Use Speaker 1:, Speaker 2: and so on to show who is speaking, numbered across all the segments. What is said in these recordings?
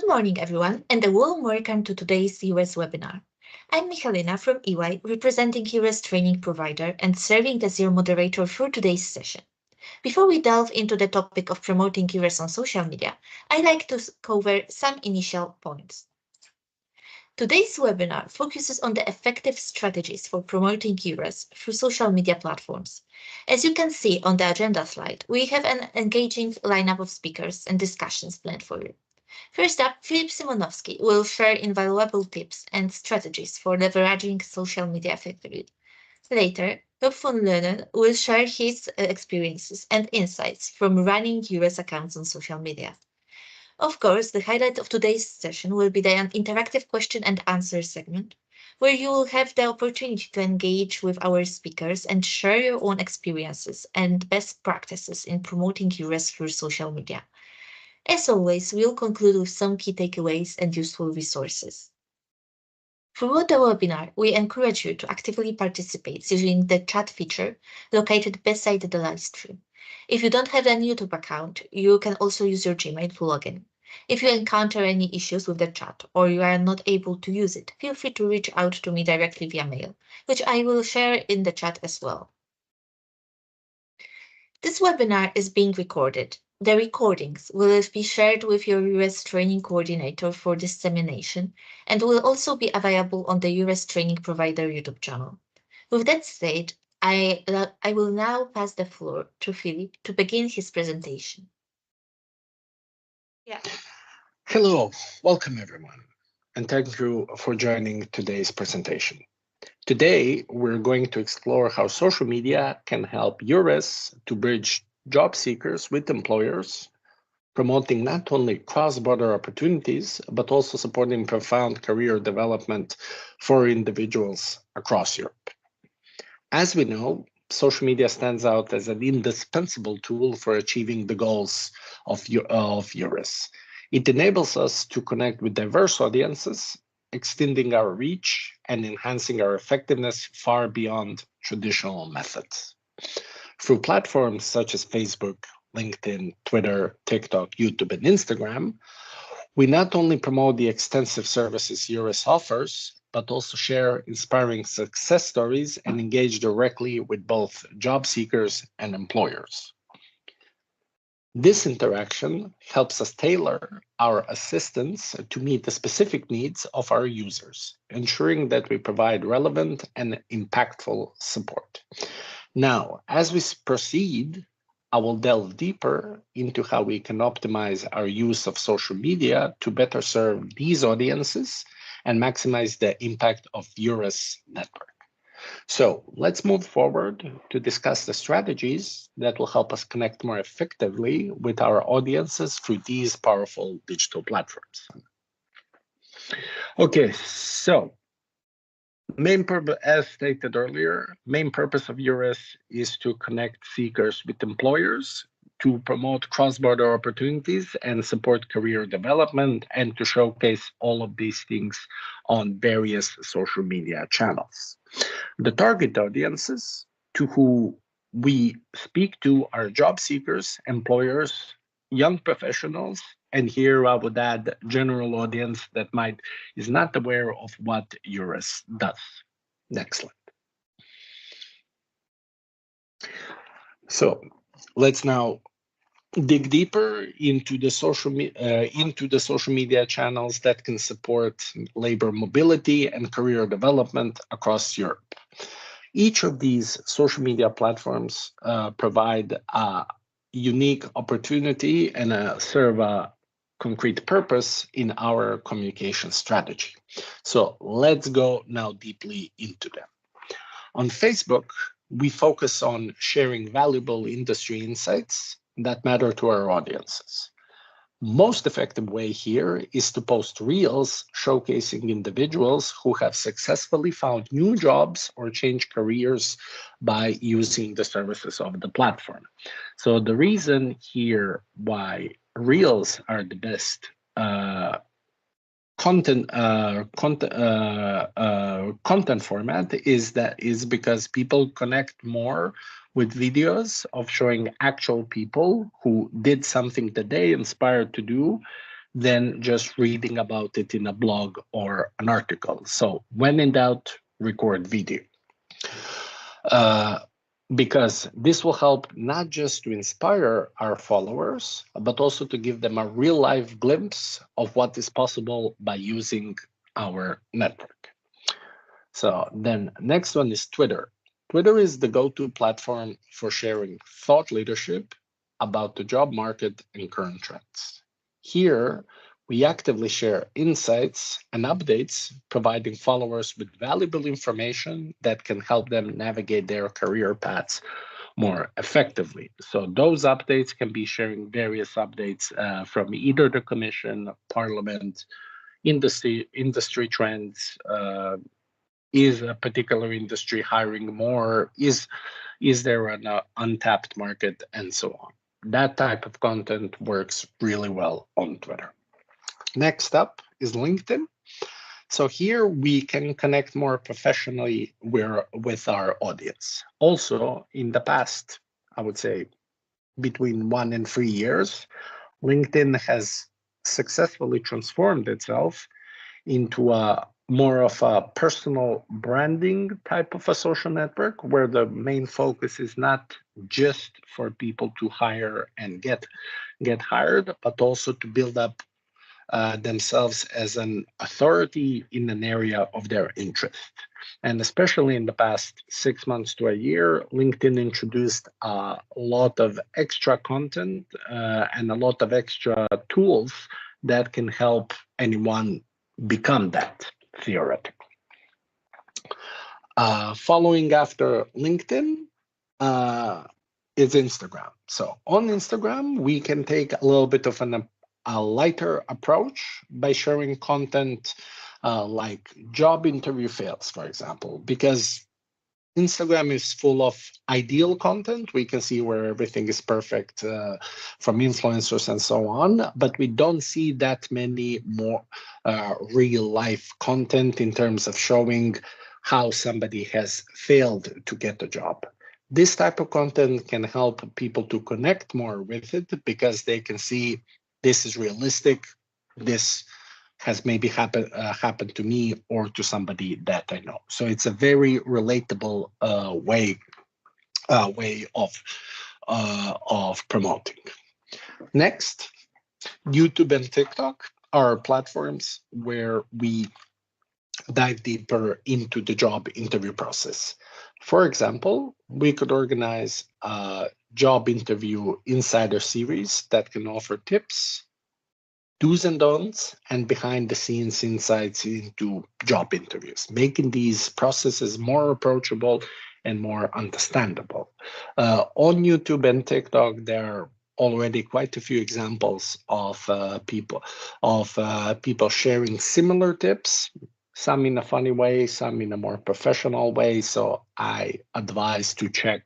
Speaker 1: morning, everyone, and a warm welcome to today's EURES webinar. I'm Michalina from EY, representing EURES training provider and serving as your moderator for today's session. Before we delve into the topic of promoting EURES on social media, I'd like to cover some initial points. Today's webinar focuses on the effective strategies for promoting EURES through social media platforms. As you can see on the agenda slide, we have an engaging lineup of speakers and discussions planned for you. First up, Filip Simonovski will share invaluable tips and strategies for leveraging social media effectively. Later, Rob von Leunen will share his experiences and insights from running EURES accounts on social media. Of course, the highlight of today's session will be the interactive question and answer segment, where you will have the opportunity to engage with our speakers and share your own experiences and best practices in promoting EURES through social media. As always, we'll conclude with some key takeaways and useful resources. Throughout the webinar, we encourage you to actively participate using the chat feature located beside the live stream. If you don't have a YouTube account, you can also use your Gmail to log in. If you encounter any issues with the chat or you are not able to use it, feel free to reach out to me directly via mail, which I will share in the chat as well. This webinar is being recorded. The recordings will be shared with your EURES training coordinator for dissemination and will also be available on the EURES training provider YouTube channel. With that said, I will now pass the floor to Filip to begin his presentation.
Speaker 2: Yeah. Hello, welcome everyone, and thank you for joining today's presentation. Today, we're going to explore how social media can help EURES to bridge job seekers with employers, promoting not only cross-border opportunities, but also supporting profound career development for individuals across Europe. As we know, social media stands out as an indispensable tool for achieving the goals of EURES. It enables us to connect with diverse audiences, extending our reach and enhancing our effectiveness far beyond traditional methods. Through platforms such as Facebook, LinkedIn, Twitter, TikTok, YouTube, and Instagram, we not only promote the extensive services EURES offers, but also share inspiring success stories and engage directly with both job seekers and employers. This interaction helps us tailor our assistance to meet the specific needs of our users, ensuring that we provide relevant and impactful support. Now, as we proceed, I will delve deeper into how we can optimize our use of social media to better serve these audiences and maximize the impact of EURES network. So let's move forward to discuss the strategies that will help us connect more effectively with our audiences through these powerful digital platforms. Okay, so main purpose, as stated earlier, main purpose of EURES is to connect seekers with employers, to promote cross-border opportunities and support career development, and to showcase all of these things on various social media channels. The target audiences to who we speak to are job seekers, employers, young professionals, and here I would add general audience that is not aware of what EURES does. Next slide. So let's now dig deeper into the social media channels that can support labor mobility and career development across Europe. Each of these social media platforms provide a unique opportunity and serve a concrete purpose in our communication strategy. So let's go now deeply into them. On Facebook, we focus on sharing valuable industry insights that matter to our audiences. Most effective way here is to post reels showcasing individuals who have successfully found new jobs or changed careers by using the services of the platform. So the reason here why reels are the best content format is because people connect more with videos of showing actual people who did something that they inspired to do than just reading about it in a blog or an article. So when in doubt, record video. Because this will help not just to inspire our followers, but also to give them a real life glimpse of what is possible by using our network. So then next one is Twitter. Twitter is the go-to platform for sharing thought leadership about the job market and current trends. Here, we actively share insights and updates, providing followers with valuable information that can help them navigate their career paths more effectively. So those updates can be sharing various updates from either the Commission, Parliament, industry trends. Is a particular industry hiring more? Is there an untapped market, and so on? That type of content works really well on Twitter. Next up is LinkedIn. So here we can connect more professionally with our audience. Also, in the past, I would say between 1 and 3 years, LinkedIn has successfully transformed itself into a more of a personal branding type of a social network, where the main focus is not just for people to hire and get hired, but also to build up themselves as an authority in an area of their interest. And especially in the past 6 months to a year, LinkedIn introduced a lot of extra content and a lot of extra tools that can help anyone become that, theoretically. Following after LinkedIn is Instagram. So on Instagram, we can take a little bit of a lighter approach by sharing content like job interview fails, for example, because Instagram is full of ideal content. We can see where everything is perfect from influencers and so on, but we don't see that many more real life content in terms of showing how somebody has failed to get a job. This type of content can help people to connect more with it because they can see this is realistic, this has maybe happened to me or to somebody that I know. So it's a very relatable way of promoting. Next, YouTube and TikTok are platforms where we dive deeper into the job interview process. For example, we could organize a job interview insider series that can offer tips, do's and don'ts, and behind the scenes insights into job interviews, making these processes more approachable and more understandable. On YouTube and TikTok, there are already quite a few examples of people sharing similar tips, some in a funny way, some in a more professional way. So I advise to check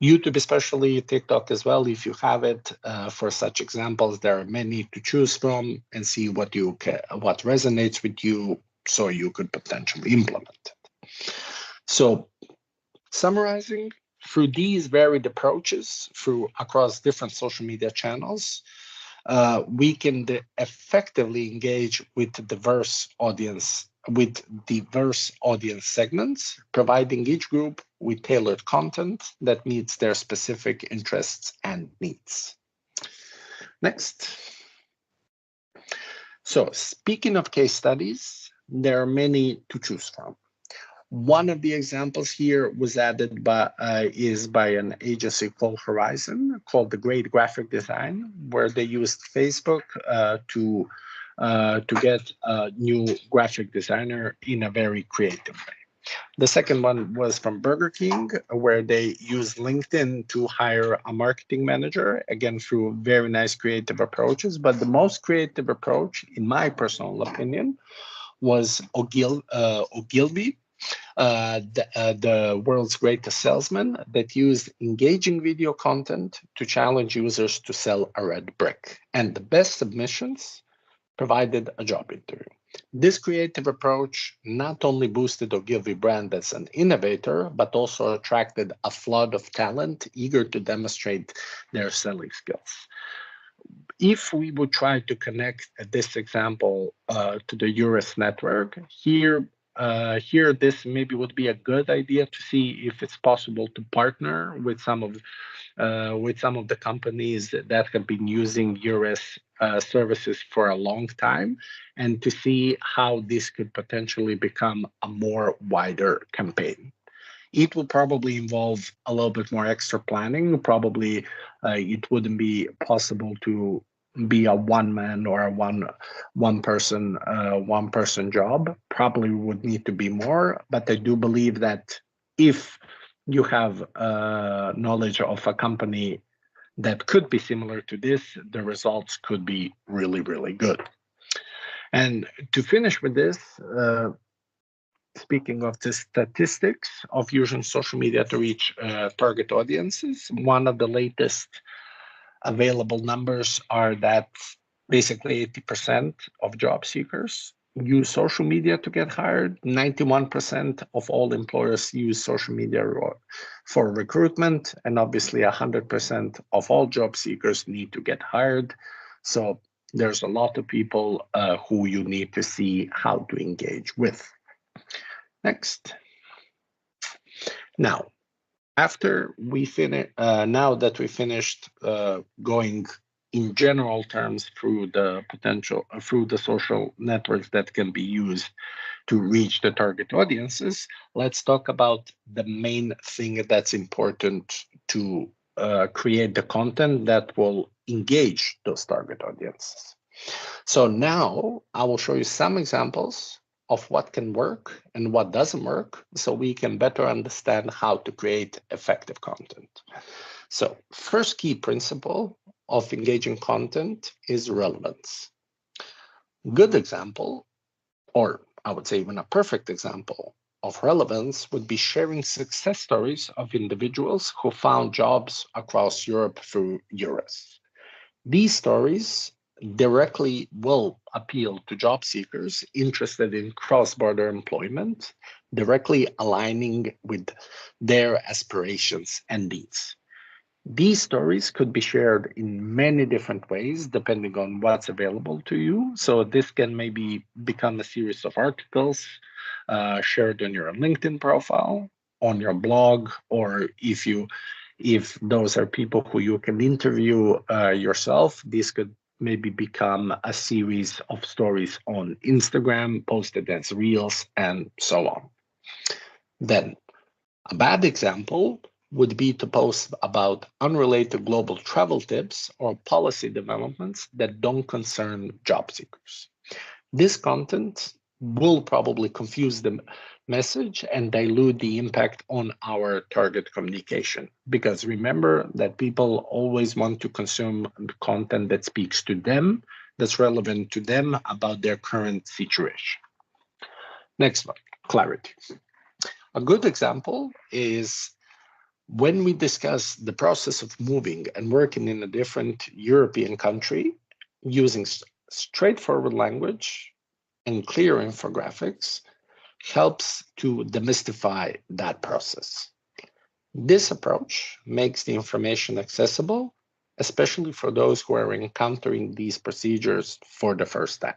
Speaker 2: YouTube, especially TikTok as well, if you have it. For such examples, there are many to choose from, and see what resonates with you, so you could potentially implement it. So, summarizing, through these varied approaches, across different social media channels, we can effectively engage with diverse audience segments, providing each group with tailored content that meets their specific interests and needs. Next. So speaking of case studies, there are many to choose from. One of the examples here was added by an agency called Horizon, called The Great Graphic Design, where they used Facebook to get a new graphic designer in a very creative way. The second one was from Burger King, where they used LinkedIn to hire a marketing manager, again, through very nice creative approaches. But the most creative approach, in my personal opinion, was Ogilvy, the world's greatest salesman, that used engaging video content to challenge users to sell a red brick. And the best submissions provided a job interview. This creative approach not only boosted Ogilvy brand as an innovator, but also attracted a flood of talent eager to demonstrate their selling skills. if we would try to connect this example to the EURES network, here this maybe would be a good idea to see if it's possible to partner with some of the companies that have been using EURES services for a long time, and to see how this could potentially become a more wider campaign. It will probably involve a little bit more extra planning. Probably it wouldn't be possible to be a one-man or a one person job. Probably would need to be more, but I do believe that if you have knowledge of a company that could be similar to this, the results could be really, really good. And to finish with this, speaking of the statistics of using social media to reach target audiences, one of the latest available numbers are that basically 80% of job seekers use social media to get hired. 91% of all employers use social media for recruitment, and obviously 100% of all job seekers need to get hired. So there's a lot of people who you need to see how to engage with. Next. Now, after we finish, now that we finished going in general terms through the social networks that can be used to reach the target audiences, let's talk about the main thing that's important to create the content that will engage those target audiences. So now I will show you some examples of what can work and what doesn't work, so we can better understand how to create effective content. So first key principle of engaging content is relevance. Good example, or I would say even a perfect example of relevance, would be sharing success stories of individuals who found jobs across Europe through EURES. These stories directly will appeal to job seekers interested in cross-border employment, directly aligning with their aspirations and needs. These stories could be shared in many different ways depending on what's available to you. So this can maybe become a series of articles shared on your LinkedIn profile, on your blog, or if those are people who you can interview yourself, this could maybe become a series of stories on Instagram, posted as reels, and so on. Then, a bad example would be to post about unrelated global travel tips or policy developments that don't concern job seekers. This content will probably confuse the message and dilute the impact on our target communication. Because remember that people always want to consume content that speaks to them, that's relevant to them about their current situation. Next one, clarity. A good example is when we discuss the process of moving and working in a different European country, using straightforward language and clear infographics helps to demystify that process. This approach makes the information accessible, especially for those who are encountering these procedures for the first time.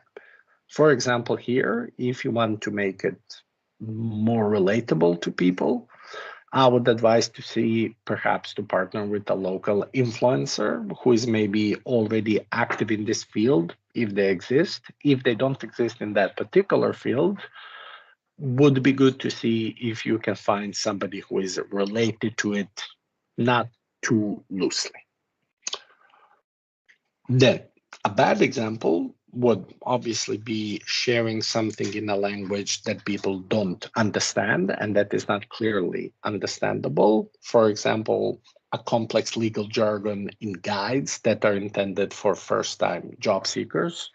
Speaker 2: For example, here, if you want to make it more relatable to people, I would advise perhaps to partner with a local influencer who is maybe already active in this field, if they exist. If they don't exist in that particular field, would be good to see if you can find somebody who is related to it, not too loosely. Then, a bad example would obviously be sharing something in a language that people don't understand and that is not clearly understandable. For example, a complex legal jargon in guides that are intended for first-time job seekers.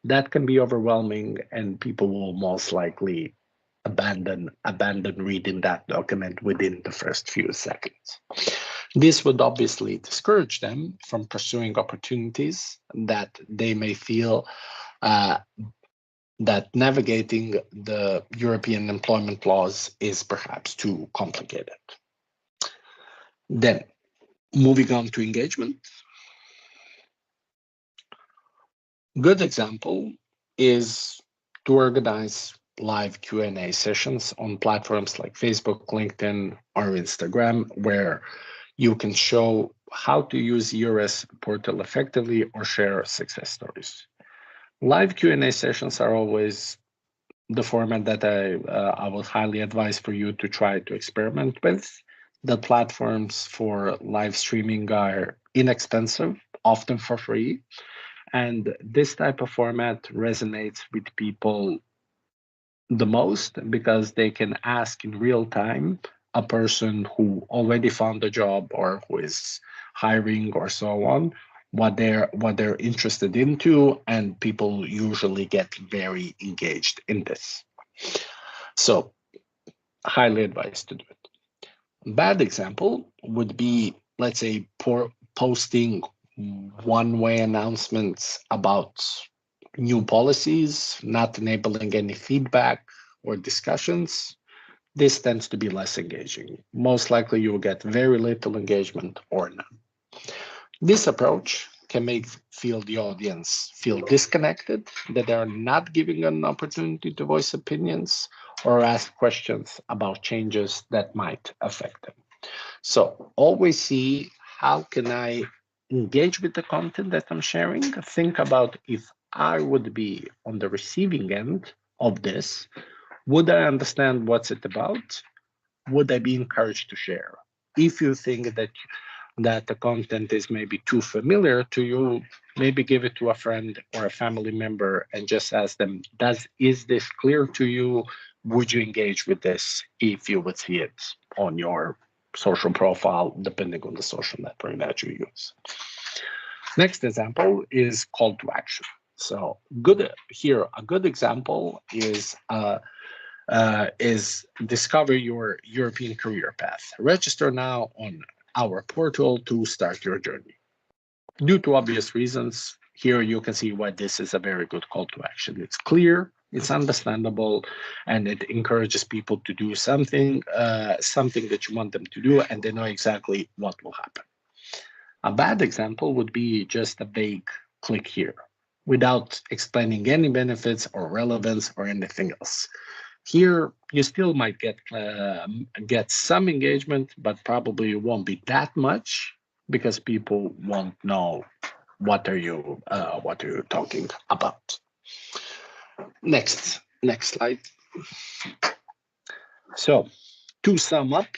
Speaker 2: That can be overwhelming, and people will most likely abandon reading that document within the first few seconds. This would obviously discourage them from pursuing opportunities that they may feel that navigating the European employment laws is perhaps too complicated. Then, moving on to engagement. Good example is to organize live Q&A sessions on platforms like Facebook, LinkedIn, or Instagram, where you can show how to use EURES portal effectively or share success stories. Live Q&A sessions are always the format that I would highly advise for you to try to experiment with. The platforms for live streaming are inexpensive, often for free, and this type of format resonates with people the most because they can ask in real time a person who already found a job or who is hiring or so on what they're interested into, and people usually get very engaged in this. So highly advised to do it. Bad example would be, let's say, posting one-way announcements about new policies, not enabling any feedback or discussions. This tends to be less engaging. Most likely you will get very little engagement or none. This approach can make the audience feel disconnected, that they are not giving an opportunity to voice opinions or ask questions about changes that might affect them. So always see, how can I engage with the content that I'm sharing? Think about, if I would be on the receiving end of this, would I understand what's it about? Would I be encouraged to share? If you think that the content is maybe too familiar to you, maybe give it to a friend or a family member and just ask them, is this clear to you? Would you engage with this if you would see it on your social profile, depending on the social network that you use? Next example is call to action. So a good example is discover your European career path. Register now on our portal to start your journey. Due to obvious reasons, here you can see why this is a very good call to action. It's clear, it's understandable, and it encourages people to do something that you want them to do, and they know exactly what will happen. A bad example would be just a vague click here without explaining any benefits or relevance or anything else. Here, you still might get some engagement, but probably it won't be that much because people won't know what are you talking about. Next slide. So, to sum up,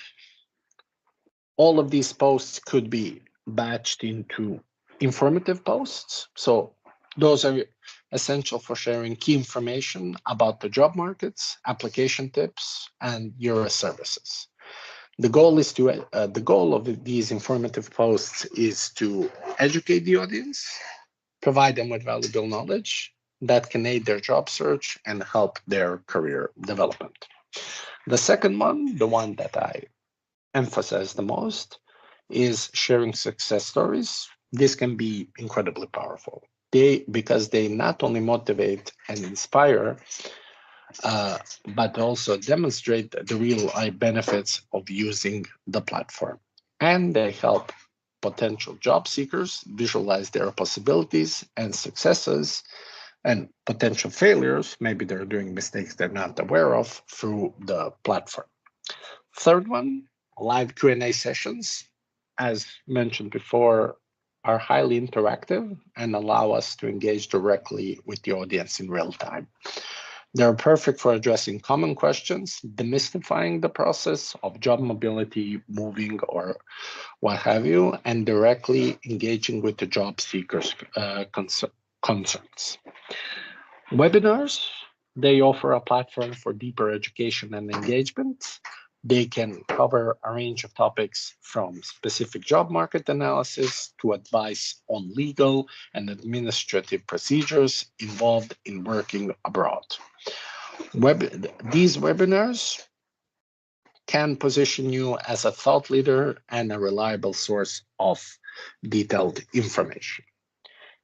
Speaker 2: all of these posts could be batched into informative posts. So those are essential for sharing key information about the job markets, application tips, and your services. The goal of these informative posts is to educate the audience, provide them with valuable knowledge that can aid their job search and help their career development. The second one, the one that I emphasize the most, is sharing success stories. This can be incredibly powerful. Because they not only motivate and inspire, but also demonstrate the real benefits of using the platform. And they help potential job seekers visualize their possibilities and successes and potential failures. Maybe they're doing mistakes they're not aware of through the platform. Third one, live Q&A sessions, as mentioned before, are highly interactive and allow us to engage directly with the audience in real time. They're perfect for addressing common questions, demystifying the process of job mobility, moving, or what have you, and directly engaging with the job seekers' concerns. Webinars, they offer a platform for deeper education and engagement. They can cover a range of topics from specific job market analysis to advice on legal and administrative procedures involved in working abroad. These webinars can position you as a thought leader and a reliable source of detailed information.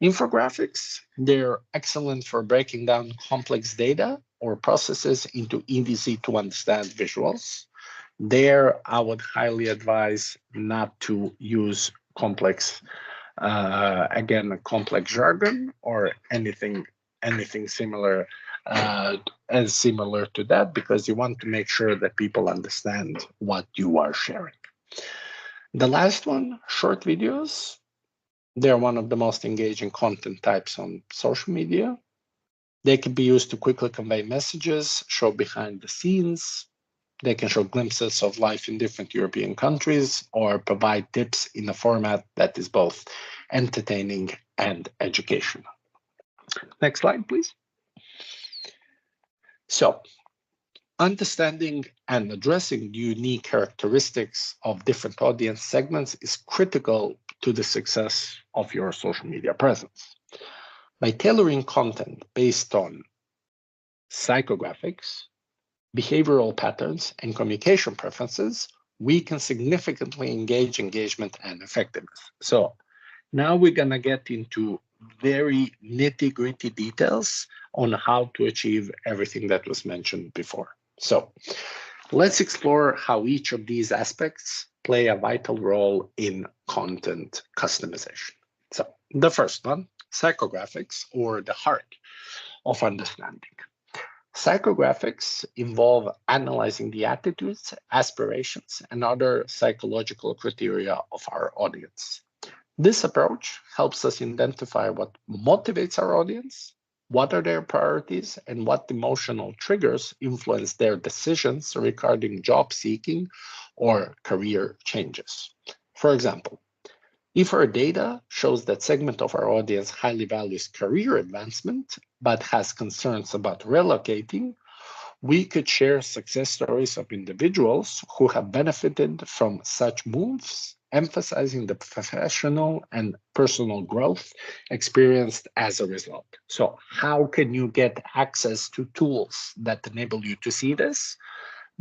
Speaker 2: Infographics, they're excellent for breaking down complex data or processes into easy to understand visuals. There, I would highly advise not to use complex again, a complex jargon or anything similar as similar to that, because you want to make sure that people understand what you are sharing. The last one, short videos. They're one of the most engaging content types on social media. They can be used to quickly convey messages, show behind the scenes. They can show glimpses of life in different European countries or provide tips in a format that is both entertaining and educational. Next slide, please. So, understanding and addressing the unique characteristics of different audience segments is critical to the success of your social media presence. By tailoring content based on psychographics, behavioral patterns, and communication preferences, we can significantly engage engagement and effectiveness. So now we're going to get into very nitty-gritty details on how to achieve everything that was mentioned before. So let's explore how each of these aspects play a vital role in content customization. So the first one, psychographics, or the heart of understanding. Psychographics involve analyzing the attitudes, aspirations, and other psychological criteria of our audience. This approach helps us identify what motivates our audience, what are their priorities, and what emotional triggers influence their decisions regarding job seeking or career changes. For example, if our data shows that segment of our audience highly values career advancement but has concerns about relocating, we could share success stories of individuals who have benefited from such moves, emphasizing the professional and personal growth experienced as a result. So, how can you get access to tools that enable you to see this?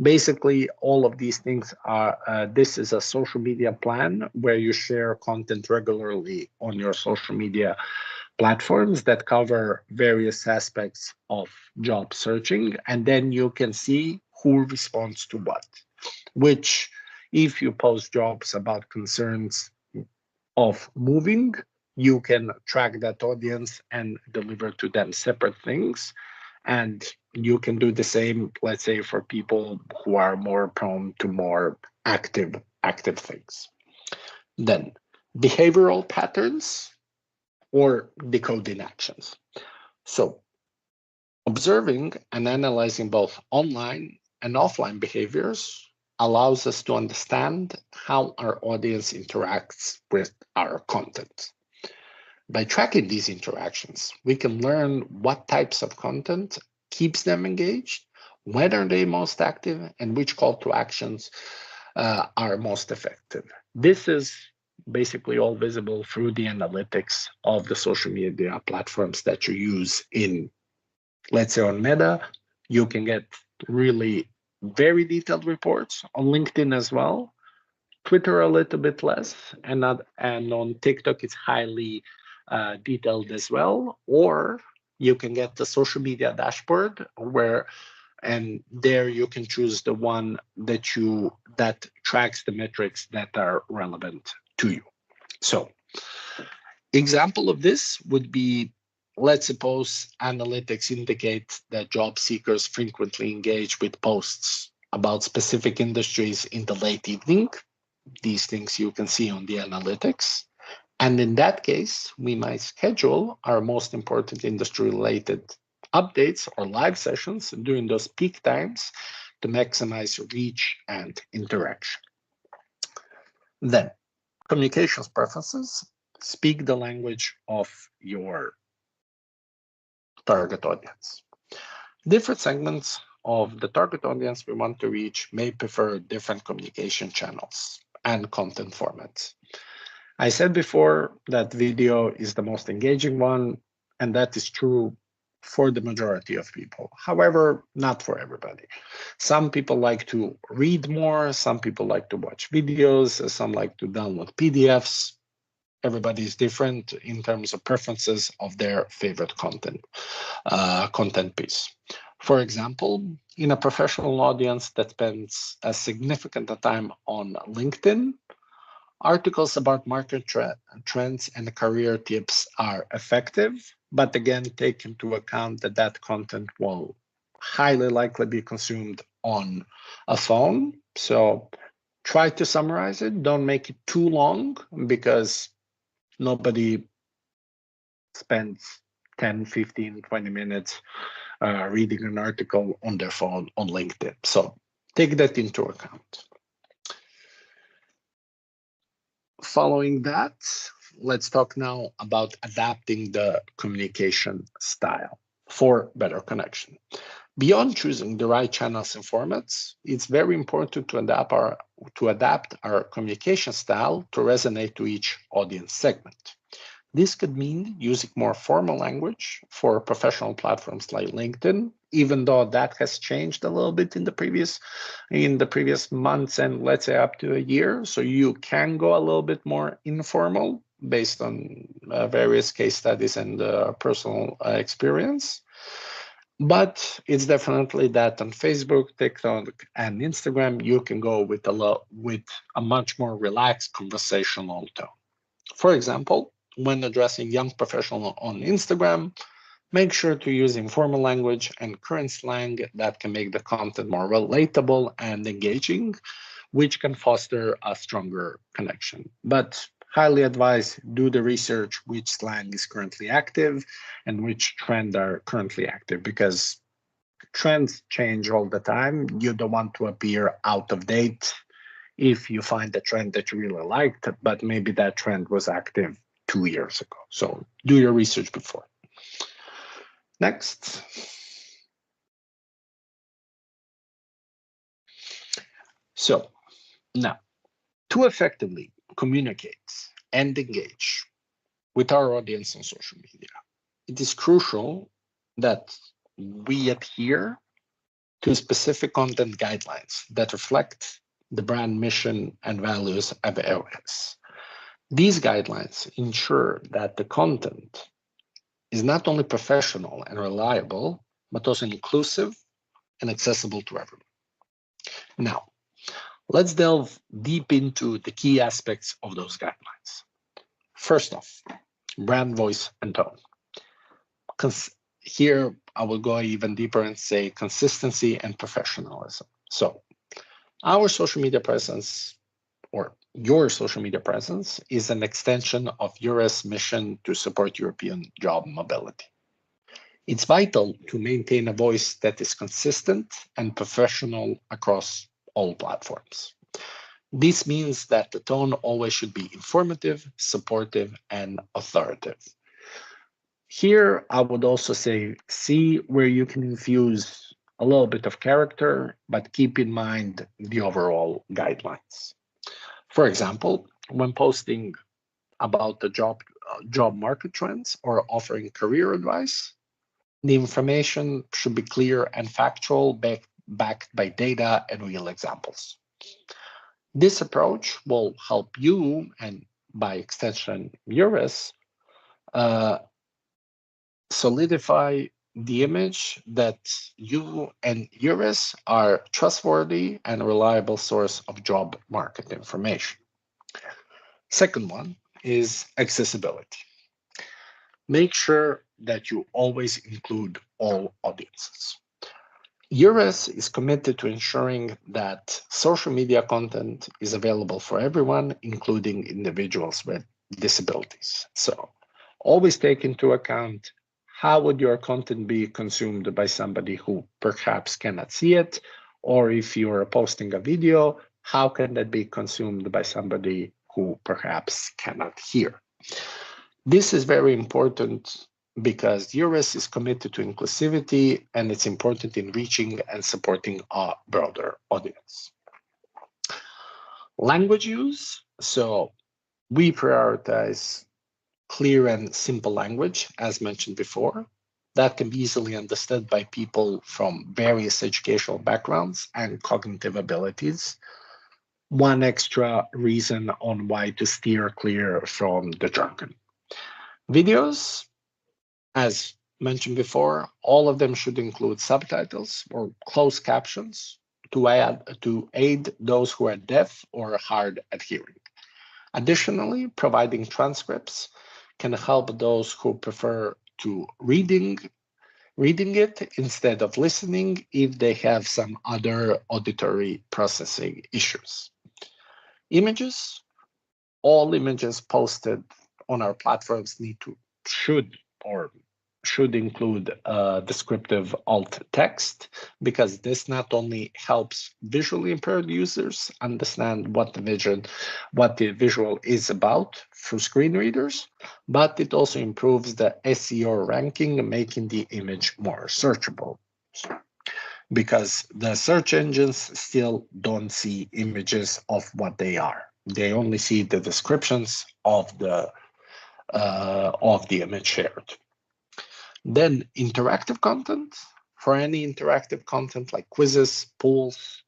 Speaker 2: Basically, all of these things are, this is a social media plan where you share content regularly on your social media platforms that cover various aspects of job searching, and then you can see who responds to what, which if you post jobs about concerns of moving, you can track that audience and deliver to them separate things. And you can do the same, let's say, for people who are more prone to more active things. Then behavioral patterns or decoding actions. So observing and analyzing both online and offline behaviors allows us to understand how our audience interacts with our content. By tracking these interactions, we can learn what types of content keeps them engaged, when are they most active, and which call to actions are most effective. This is basically all visible through the analytics of the social media platforms that you use in, let's say on Meta. You can get really very detailed reports on LinkedIn as well. Twitter a little bit less, and on TikTok it's highly detailed as well. Or you can get the social media dashboard and there you can choose the one that tracks the metrics that are relevant to you. So example of this would be, let's suppose analytics indicate that job seekers frequently engage with posts about specific industries in the late evening. These things you can see on the analytics. And in that case, we might schedule our most important industry-related updates or live sessions during those peak times to maximize reach and interaction. Then, communications preferences speak the language of your target audience. Different segments of the target audience we want to reach may prefer different communication channels and content formats. I said before that video is the most engaging one, and that is true for the majority of people. However, not for everybody. Some people like to read more, some people like to watch videos, some like to download PDFs. Everybody is different in terms of preferences of their favorite content piece. For example, in a professional audience that spends a significant time on LinkedIn, Articles about market trends and career tips are effective, but again, take into account that that content will highly likely be consumed on a phone. So try to summarize it. Don't make it too long because nobody spends 10, 15, 20 minutes reading an article on their phone on LinkedIn. So take that into account. Following that, let's talk now about adapting the communication style for better connection. Beyond choosing the right channels and formats, it's very important to adapt our communication style to resonate to each audience segment. This could mean using more formal language for professional platforms like LinkedIn, even though that has changed a little bit in the previous months and let's say up to a year. So you can go a little bit more informal based on various case studies and personal experience. But it's definitely that on Facebook, TikTok, and Instagram, you can go with a much more relaxed conversational tone. For example, when addressing young professionals on Instagram, make sure to use informal language and current slang that can make the content more relatable and engaging, which can foster a stronger connection. But highly advise do the research which slang is currently active and which trends are currently active, because trends change all the time. You don't want to appear out of date if you find a trend that you really liked, but maybe that trend was active 2 years ago. So do your research before. Next. So now, to effectively communicate and engage with our audience on social media, it is crucial that we adhere to specific content guidelines that reflect the brand mission and values of EURES. These guidelines ensure that the content is not only professional and reliable, but also inclusive and accessible to everyone. Now, let's delve deep into the key aspects of those guidelines. First off, brand voice and tone. Here, I will go even deeper and say consistency and professionalism. So, our social media presence, or your social media presence, is an extension of EURES' mission to support European job mobility. It's vital to maintain a voice that is consistent and professional across all platforms. This means that the tone always should be informative, supportive, and authoritative. Here, I would also say, see where you can infuse a little bit of character, but keep in mind the overall guidelines. For example, when posting about the job market trends or offering career advice, the information should be clear and factual, backed by data and real examples. This approach will help you, and by extension, EURES, solidify the image that you and EURES are trustworthy and reliable source of job market information. Second one is accessibility. Make sure that you always include all audiences. EURES is committed to ensuring that social media content is available for everyone, including individuals with disabilities. So always take into account how would your content be consumed by somebody who perhaps cannot see it, or if you're posting a video, how can that be consumed by somebody who perhaps cannot hear? This is very important because EURES is committed to inclusivity, and it's important in reaching and supporting a broader audience. Language use. So we prioritize clear and simple language, as mentioned before, that can be easily understood by people from various educational backgrounds and cognitive abilities. One extra reason on why to steer clear from the jargon. Videos, as mentioned before, all of them should include subtitles or closed captions to aid those who are deaf or hard at hearing. Additionally, providing transcripts can help those who prefer to reading it instead of listening if they have some other auditory processing issues. Images. All images posted on our platforms should include descriptive alt text, because this not only helps visually impaired users understand what the visual is about through screen readers, but it also improves the SEO ranking, making the image more searchable, because the search engines still don't see images of what they are. They only see the descriptions of the image shared. Then interactive content. For any interactive content like quizzes, polls,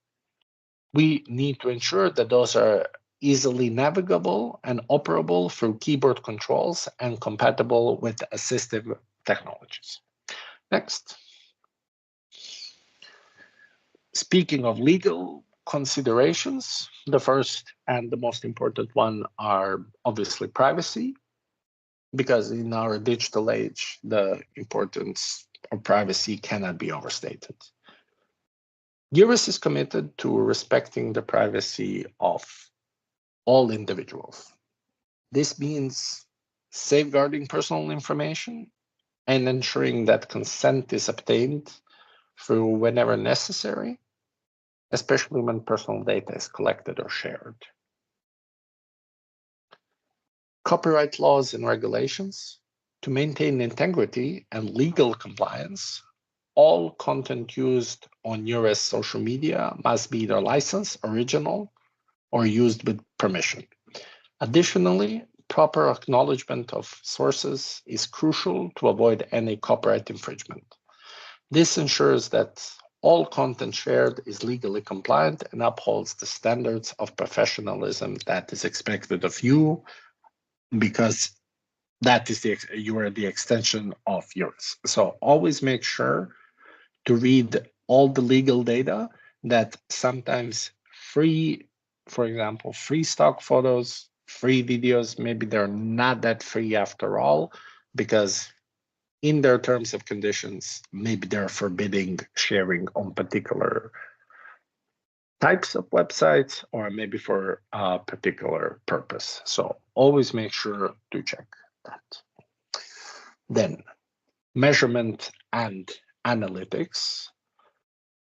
Speaker 2: we need to ensure that those are easily navigable and operable through keyboard controls and compatible with assistive technologies. Next. Speaking of legal considerations, the first and the most important one are obviously privacy, because in our digital age, the importance of privacy cannot be overstated. EURES is committed to respecting the privacy of all individuals. This means safeguarding personal information and ensuring that consent is obtained through whenever necessary, especially when personal data is collected or shared. Copyright laws and regulations. To maintain integrity and legal compliance, all content used on EURES social media must be either licensed, original, or used with permission. Additionally, proper acknowledgement of sources is crucial to avoid any copyright infringement. This ensures that all content shared is legally compliant and upholds the standards of professionalism that is expected of you, because that is you are the extension of EURES. So always make sure to read all the legal data, that sometimes free, for example, free stock photos, free videos, maybe they're not that free after all, because in their terms of conditions, maybe they're forbidding sharing on particular types of websites, or maybe for a particular purpose. So always make sure to check that. Then measurement and analytics.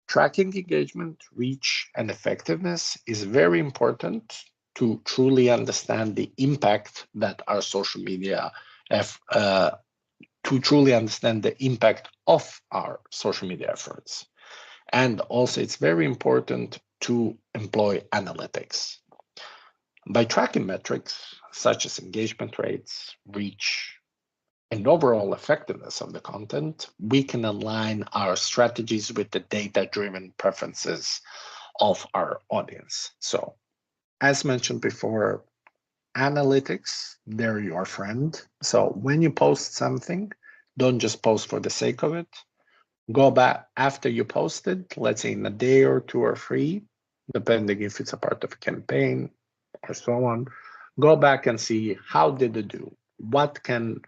Speaker 2: Tracking engagement, reach, and effectiveness is very important to truly understand the impact that our social media to truly understand the impact of our social media efforts. And also, it's very important to employ analytics. By tracking metrics such as engagement rates, reach, and overall effectiveness of the content, we can align our strategies with the data-driven preferences of our audience. So, as mentioned before, analytics, they're your friend. So when you post something, don't just post for the sake of it. Go back after you post it, let's say in a day or two or three, depending if it's a part of a campaign or so on. Go back and see how did it do? What can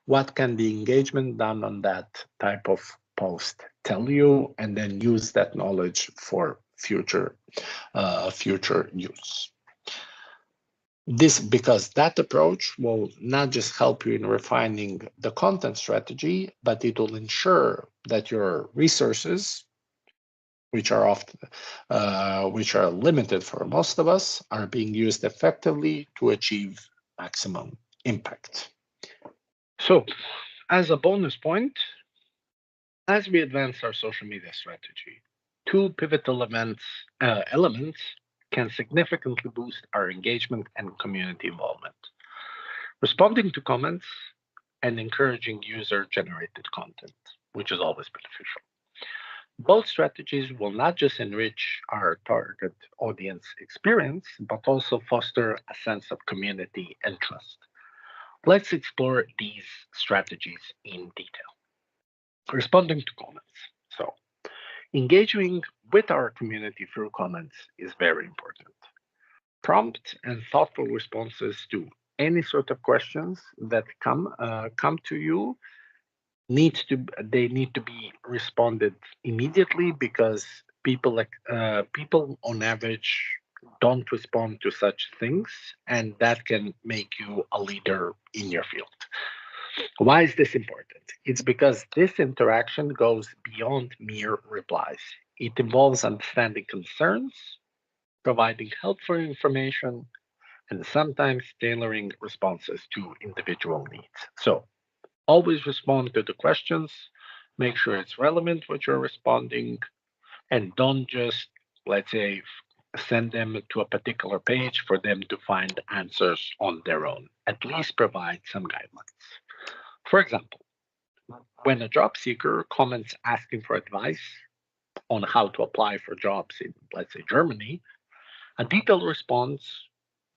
Speaker 2: the engagement done on that type of post tell you, and then use that knowledge for future use. This, because that approach will not just help you in refining the content strategy, but it will ensure that your resources, which are limited for most of us, are being used effectively to achieve maximum impact. So, as a bonus point, as we advance our social media strategy, two pivotal elements can significantly boost our engagement and community involvement: responding to comments and encouraging user-generated content, which is always beneficial. Both strategies will not just enrich our target audience experience, but also foster a sense of community and trust. Let's explore these strategies in detail. Responding to comments. So, engaging with our community through comments is very important. Prompt and thoughtful responses to any sort of questions that come to you they need to be responded immediately, because people on average don't respond to such things, and that can make you a leader in your field. Why is this important? It's because this interaction goes beyond mere replies. It involves understanding concerns, providing helpful information, and sometimes tailoring responses to individual needs. So always respond to the questions, make sure it's relevant what you're responding, and don't just, let's say, send them to a particular page for them to find answers on their own. At least provide some guidelines. For example, when a job seeker comments asking for advice on how to apply for jobs in, let's say, Germany, a detailed response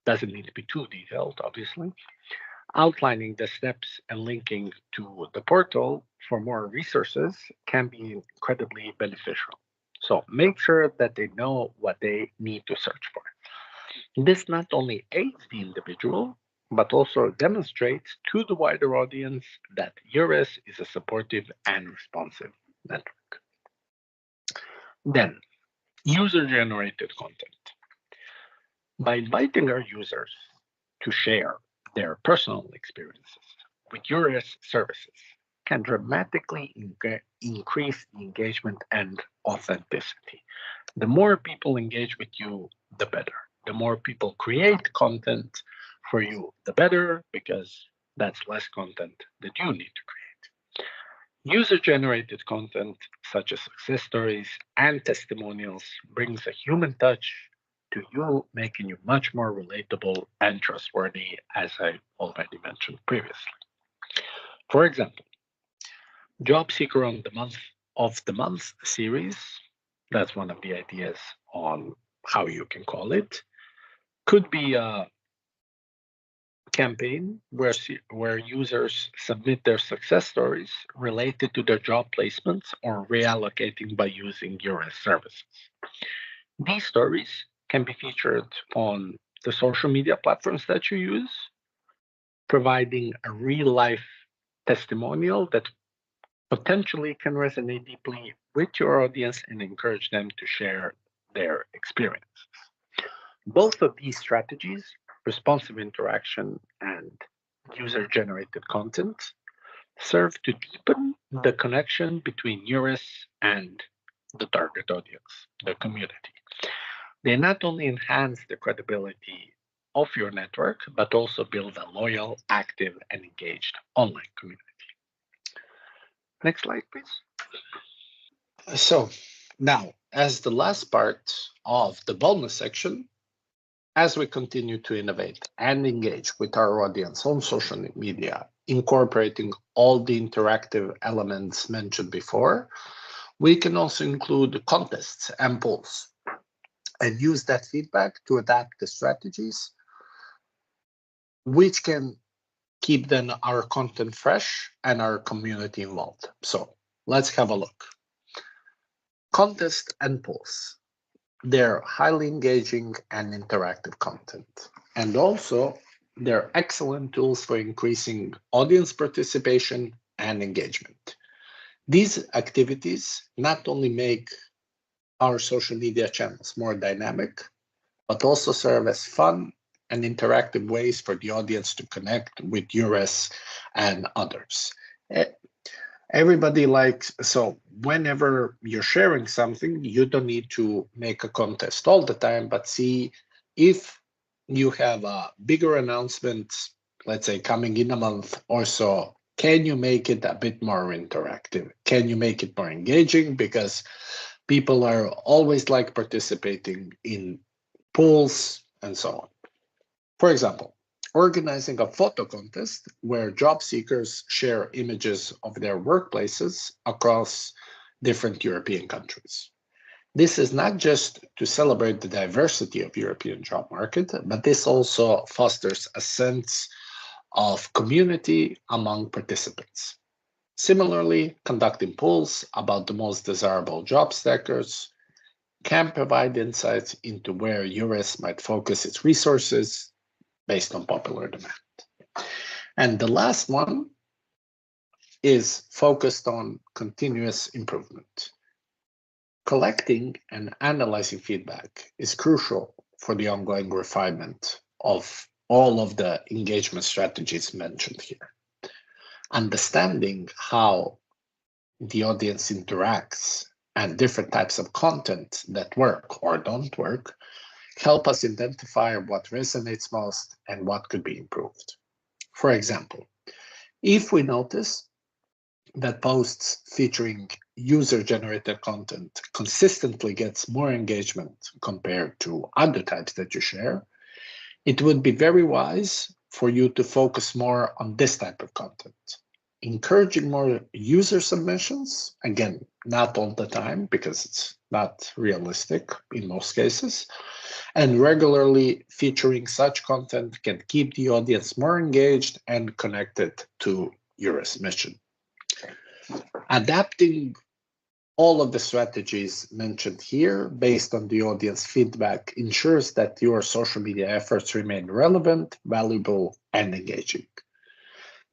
Speaker 2: doesn't need to be too detailed, obviously. Outlining the steps and linking to the portal for more resources can be incredibly beneficial. So make sure that they know what they need to search for. This not only aids the individual, but also demonstrates to the wider audience that EURES is a supportive and responsive network. Then, user-generated content. By inviting our users to share their personal experiences with EURES services can dramatically increase the engagement and authenticity. The more people engage with you, the better. The more people create content for you, the better, because that's less content that you need to create. User-generated content, such as success stories and testimonials, brings a human touch to you, making you much more relatable and trustworthy, as I already mentioned previously. For example, Job Seeker on the Month of the Month series, that's one of the ideas on how you can call it, could be a campaign where users submit their success stories related to their job placements or reallocating by using EURES services. These stories can be featured on the social media platforms that you use, providing a real life testimonial that potentially can resonate deeply with your audience and encourage them to share their experiences. Both of these strategies, responsive interaction and user-generated content, serve to deepen the connection between EURES and the target audience, the community. They not only enhance the credibility of your network, but also build a loyal, active, and engaged online community. Next slide, please. So now, as the last part of the bonus section, as we continue to innovate and engage with our audience on social media, incorporating all the interactive elements mentioned before, we can also include contests and polls and use that feedback to adapt the strategies, which can keep then our content fresh and our community involved. So let's have a look. Contests and polls. They're highly engaging and interactive content. And also, they're excellent tools for increasing audience participation and engagement. These activities not only make our social media channels more dynamic, but also serve as fun and interactive ways for the audience to connect with EURES and others. Everybody likes, so whenever you're sharing something, you don't need to make a contest all the time, but see if you have a bigger announcement, let's say coming in a month or so, can you make it a bit more interactive? Can you make it more engaging? Because people are always like participating in polls and so on. For example, organizing a photo contest where job seekers share images of their workplaces across different European countries. This is not just to celebrate the diversity of European job market, but this also fosters a sense of community among participants. Similarly, conducting polls about the most desirable job stackers can provide insights into where EURES might focus its resources based on popular demand. And the last one is focused on continuous improvement. Collecting and analyzing feedback is crucial for the ongoing refinement of all of the engagement strategies mentioned here. Understanding how the audience interacts and different types of content that work or don't work help us identify what resonates most and what could be improved. For example, if we notice that posts featuring user-generated content consistently gets more engagement compared to other types that you share, it would be very wise for you to focus more on this type of content. Encouraging more user submissions, again, not all the time because it's not realistic in most cases, and regularly featuring such content can keep the audience more engaged and connected to EURES mission. Adapting all of the strategies mentioned here based on the audience feedback ensures that your social media efforts remain relevant, valuable, and engaging.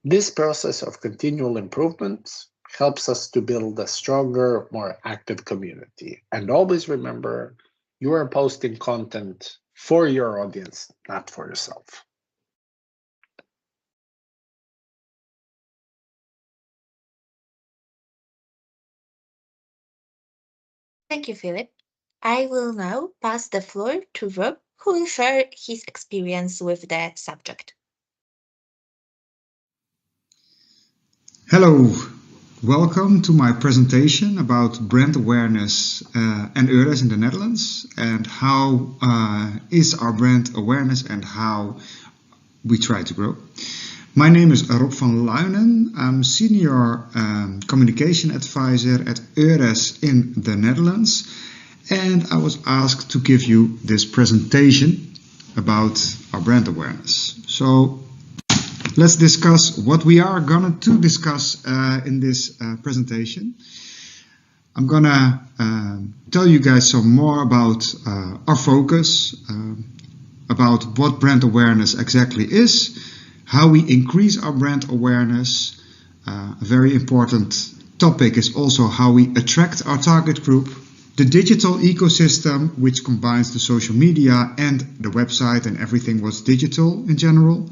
Speaker 2: This process of continual improvement helps us to build a stronger, more active community. And always remember, you are posting content for your audience, not for yourself.
Speaker 1: Thank you, Philip. I will now pass the floor to Rob, who will share his experience with the subject.
Speaker 3: Hello, welcome to my presentation about brand awareness and EURES in the Netherlands, and how is our brand awareness and how we try to grow. My name is Rob van Luijnen. I'm Senior Communication Advisor at EURES in the Netherlands, and I was asked to give you this presentation about our brand awareness. So let's discuss what we are going to discuss in this presentation. I'm going to tell you guys some more about our focus, about what brand awareness exactly is, how we increase our brand awareness. A very important topic is also how we attract our target group, the digital ecosystem, which combines the social media and the website and everything what's digital in general.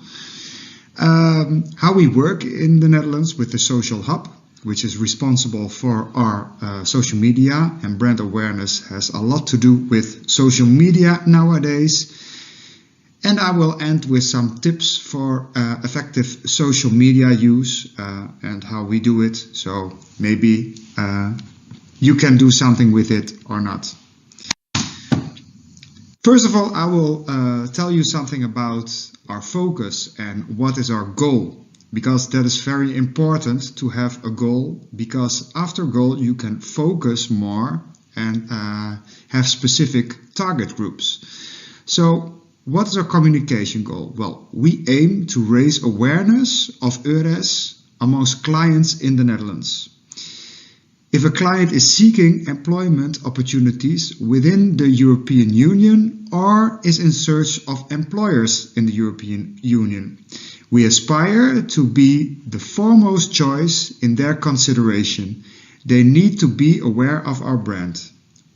Speaker 3: How we work in the Netherlands with the Social Hub, which is responsible for our social media, and brand awareness has a lot to do with social media nowadays. And I will end with some tips for effective social media use and how we do it. So maybe you can do something with it or not. First of all, I will tell you something about our focus and what is our goal, because that is very important to have a goal, because after goal you can focus more and have specific target groups. So what is our communication goal? Well, we aim to raise awareness of EURES amongst clients in the Netherlands. If a client is seeking employment opportunities within the European Union or is in search of employers in the European Union, we aspire to be the foremost choice in their consideration. They need to be aware of our brand.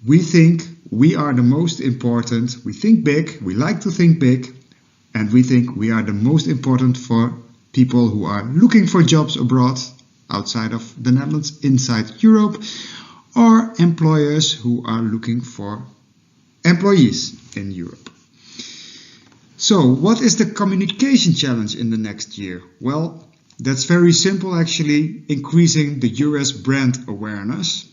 Speaker 3: We think we are the most important. We think big, we like to think big, and we think we are the most important for people who are looking for jobs abroad, outside of the Netherlands, inside Europe, or employers who are looking for employees in Europe. So, what is the communication challenge in the next year? Well, that's very simple actually, increasing the EURES brand awareness.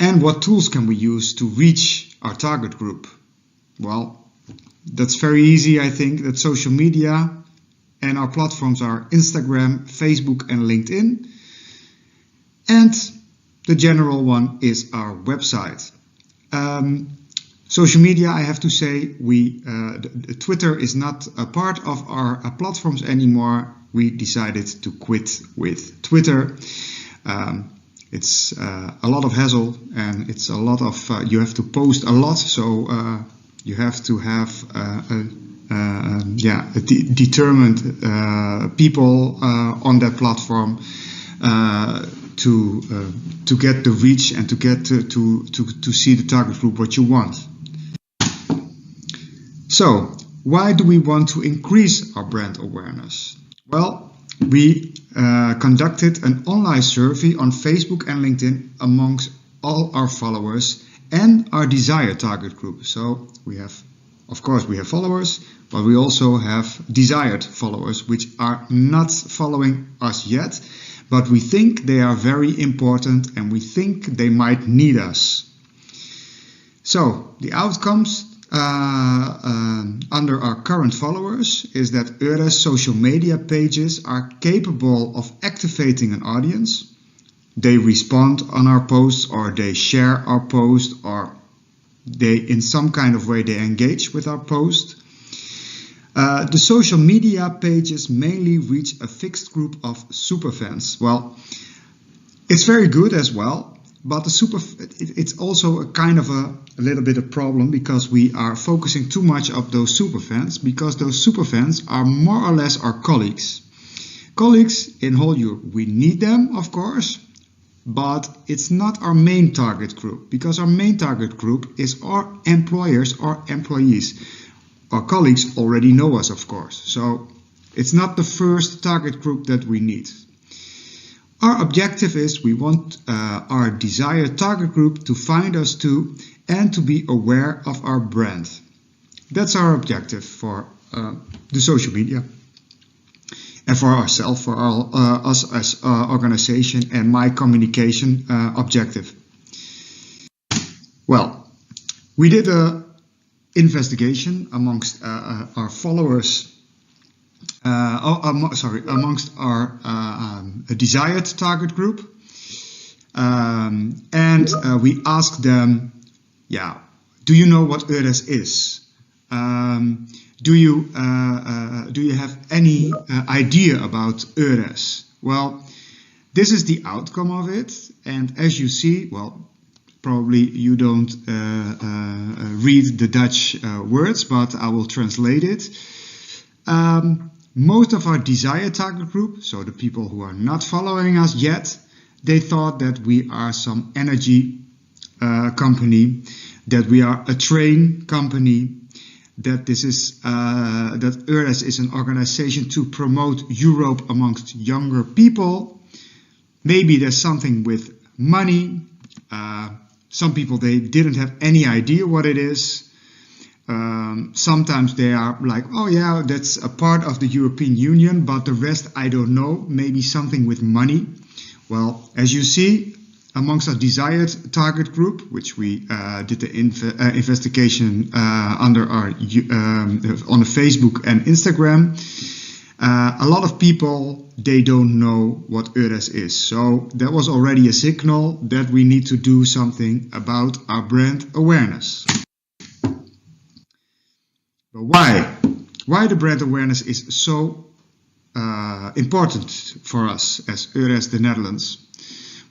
Speaker 3: And what tools can we use to reach our target group? Well, that's very easy. I think that social media and our platforms are Instagram, Facebook and LinkedIn. And the general one is our website. Social media, I have to say, Twitter is not a part of our platforms anymore. We decided to quit with Twitter. it's a lot of hassle, and it's a lot of you have to post a lot, so you have to have determined people on that platform to get the reach and to get to see the target group what you want. So why do we want to increase our brand awareness? Well, we conducted an online survey on Facebook and LinkedIn amongst all our followers and our desired target group. So we have, of course, we have followers, but we also have desired followers which are not following us yet, but we think they are very important and we think they might need us. So the outcomes under our current followers is that EURES social media pages are capable of activating an audience. They respond on our posts, or they share our post, or they in some kind of way they engage with our post. The social media pages mainly reach a fixed group of superfans. Well, it's very good as well, but it's also a kind of a little bit of problem, because we are focusing too much on those superfans, because those superfans are more or less our colleagues. Colleagues in whole Europe, we need them, of course, but it's not our main target group, because our main target group is our employers or employees. Our colleagues already know us, of course, so it's not the first target group that we need. Our objective is we want our desired target group to find us too and to be aware of our brand. That's our objective for the social media. And for ourselves, for us as an organization, and my communication objective. Well, we did an investigation amongst our followers, amongst our desired target group, and we asked them, do you know what EURES is? Do you have any idea about EURES? Well, this is the outcome of it, and as you see, well, probably you don't read the Dutch words, but I will translate it. Most of our desired target group, so the people who are not following us yet, they thought that we are some energy company, that we are a train company, that this is that EURES is an organization to promote Europe amongst younger people. Maybe there's something with money. Some people, they didn't have any idea what it is. Sometimes they are like, oh yeah, that's a part of the European Union, but the rest I don't know. Maybe something with money. Well, as you see, amongst our desired target group, which we did the investigation under our on the Facebook and Instagram, a lot of people, they don't know what EURES is. So that was already a signal that we need to do something about our brand awareness. But why? Why the brand awareness is so important for us as EURES the Netherlands?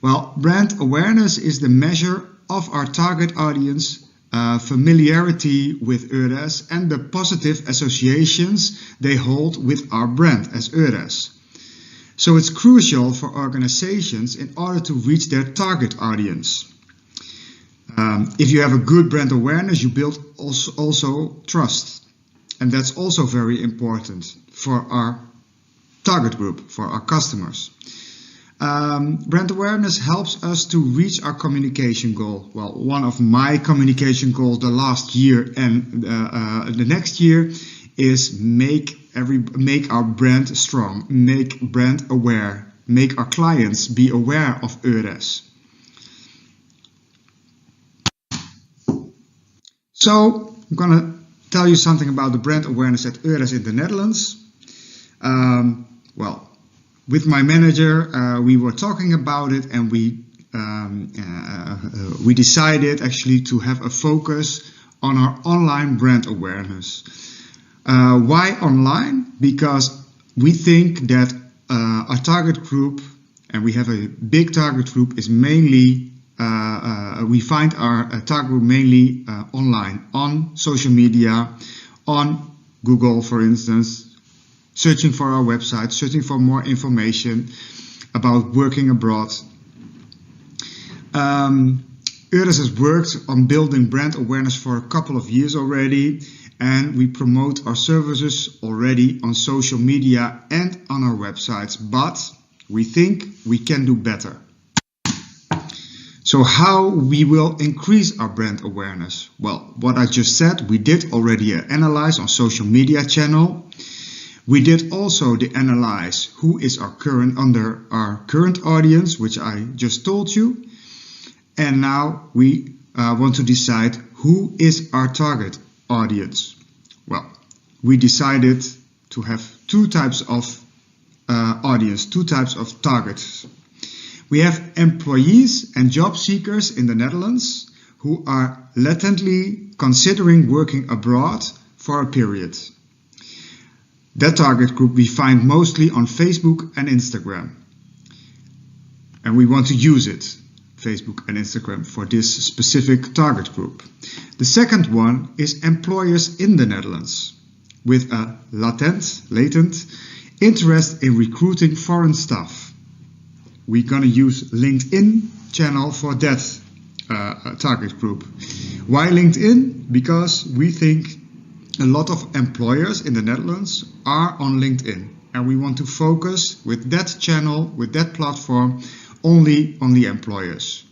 Speaker 3: Well, brand awareness is the measure of our target audience, familiarity with EURES, and the positive associations they hold with our brand as EURES. So it's crucial for organizations in order to reach their target audience. If you have a good brand awareness, you build also trust. And that's also very important for our target group, for our customers. Brand awareness helps us to reach our communication goal. Well, one of my communication goals the last year and the next year is make our brand strong, make brand aware, make our clients be aware of EURES. So I'm gonna tell you something about the brand awareness at EURES in the Netherlands. Well, with my manager, we were talking about it, and we decided actually to have a focus on our online brand awareness. Why online? Because we think that our target group and we have a big target group, is mainly, we find our target group mainly online, on social media, on Google, for instance, searching for our website, searching for more information about working abroad. EURES has worked on building brand awareness for a couple of years already, and we promote our services already on social media and on our websites, but we think we can do better. So how we will increase our brand awareness? Well, what I just said, we did already an analyze on social media channel. We did also the analyze who is our current audience, which I just told you. And now we want to decide who is our target audience. Well, we decided to have two types of audience, two types of targets. We have employees and job seekers in the Netherlands who are latently considering working abroad for a period. That target group we find mostly on Facebook and Instagram. And we want to use it, Facebook and Instagram, for this specific target group. The second one is employers in the Netherlands with a latent interest in recruiting foreign staff. We're going to use LinkedIn channel for that target group. Why LinkedIn? Because we think a lot of employers in the Netherlands are on LinkedIn, and we want to focus with that channel, with that platform, only on the employers.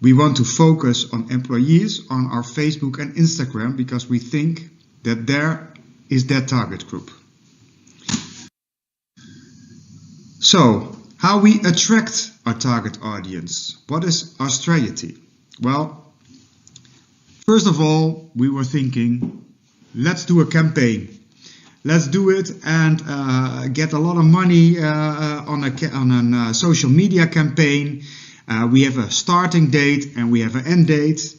Speaker 3: We want to focus on employees on our Facebook and Instagram because we think that there is that target group. So, how we attract our target audience? What is our strategy? Well, first of all, we were thinking, let's do a campaign. Let's do it and get a lot of money on a social media campaign. We have a starting date and we have an end date.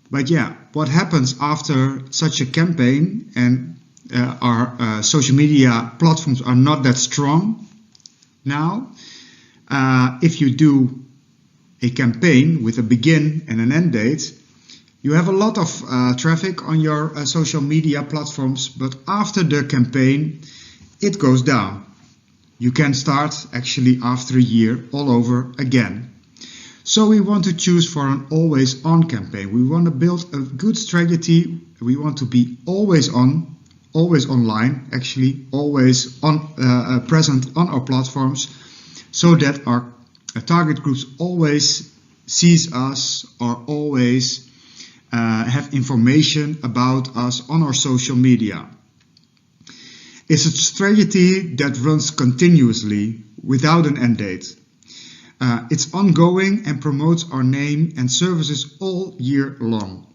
Speaker 3: But yeah, what happens after such a campaign and our social media platforms are not that strong now? If you do a campaign with a begin and an end date, you have a lot of traffic on your social media platforms, but after the campaign, it goes down. You can start actually after a year all over again. So we want to choose for an always on campaign. We want to build a good strategy. We want to be always on, always online, actually always on present on our platforms, so that our target groups always sees us or always have information about us on our social media. It's a strategy that runs continuously without an end date. It's ongoing and promotes our name and services all year long.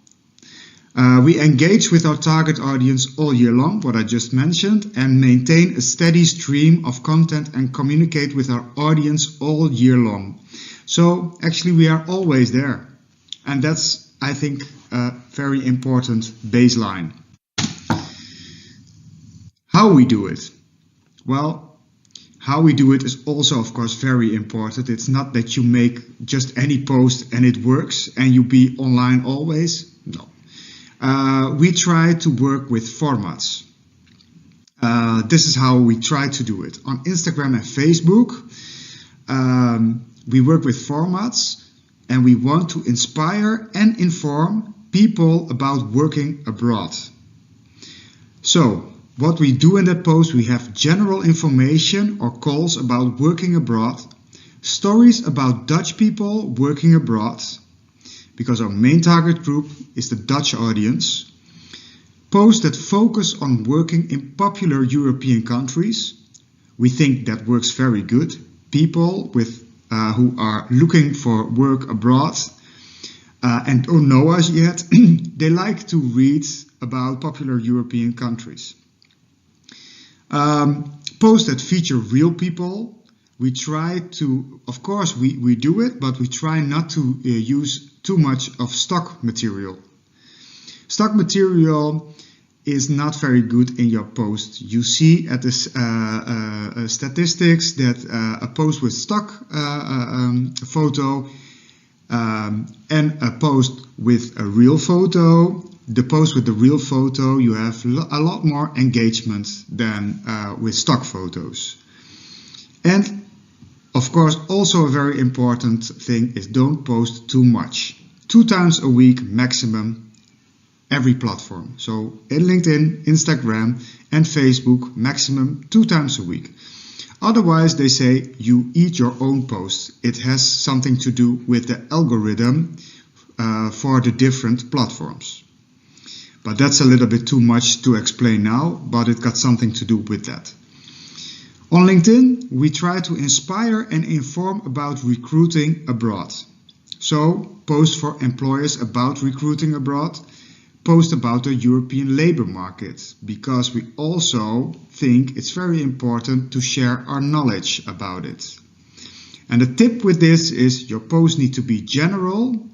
Speaker 3: We engage with our target audience all year long, what I just mentioned, and maintain a steady stream of content and communicate with our audience all year long. So actually we are always there, and that's, I think, a very important baseline. How we do it? Well, how we do it is also, of course, very important. It's not that you make just any post and it works and you be online always. No. We try to work with formats. This is how we try to do it. On Instagram and Facebook, we work with formats, and we want to inspire and inform people about working abroad. So, what we do in that post, we have general information or calls about working abroad, stories about Dutch people working abroad, because our main target group is the Dutch audience, posts that focus on working in popular European countries. We think that works very good. People with who are looking for work abroad and don't know us yet, they like to read about popular European countries. Posts that feature real people. We try to, of course we do it, but we try not to use too much of stock material. Stock material is not very good in your post. You see at the statistics that a post with stock photo and a post with a real photo, the post with the real photo, you have a lot more engagement than with stock photos. And of course, also a very important thing is don't post too much. 2 times a week maximum, every platform. So in LinkedIn, Instagram and Facebook, maximum 2 times a week. Otherwise, they say you eat your own posts. It has something to do with the algorithm for the different platforms. But that's a little bit too much to explain now, but it got something to do with that. On LinkedIn, we try to inspire and inform about recruiting abroad. So post for employers about recruiting abroad, post about the European labor market, because we also think it's very important to share our knowledge about it. And the tip with this is your posts need to be general,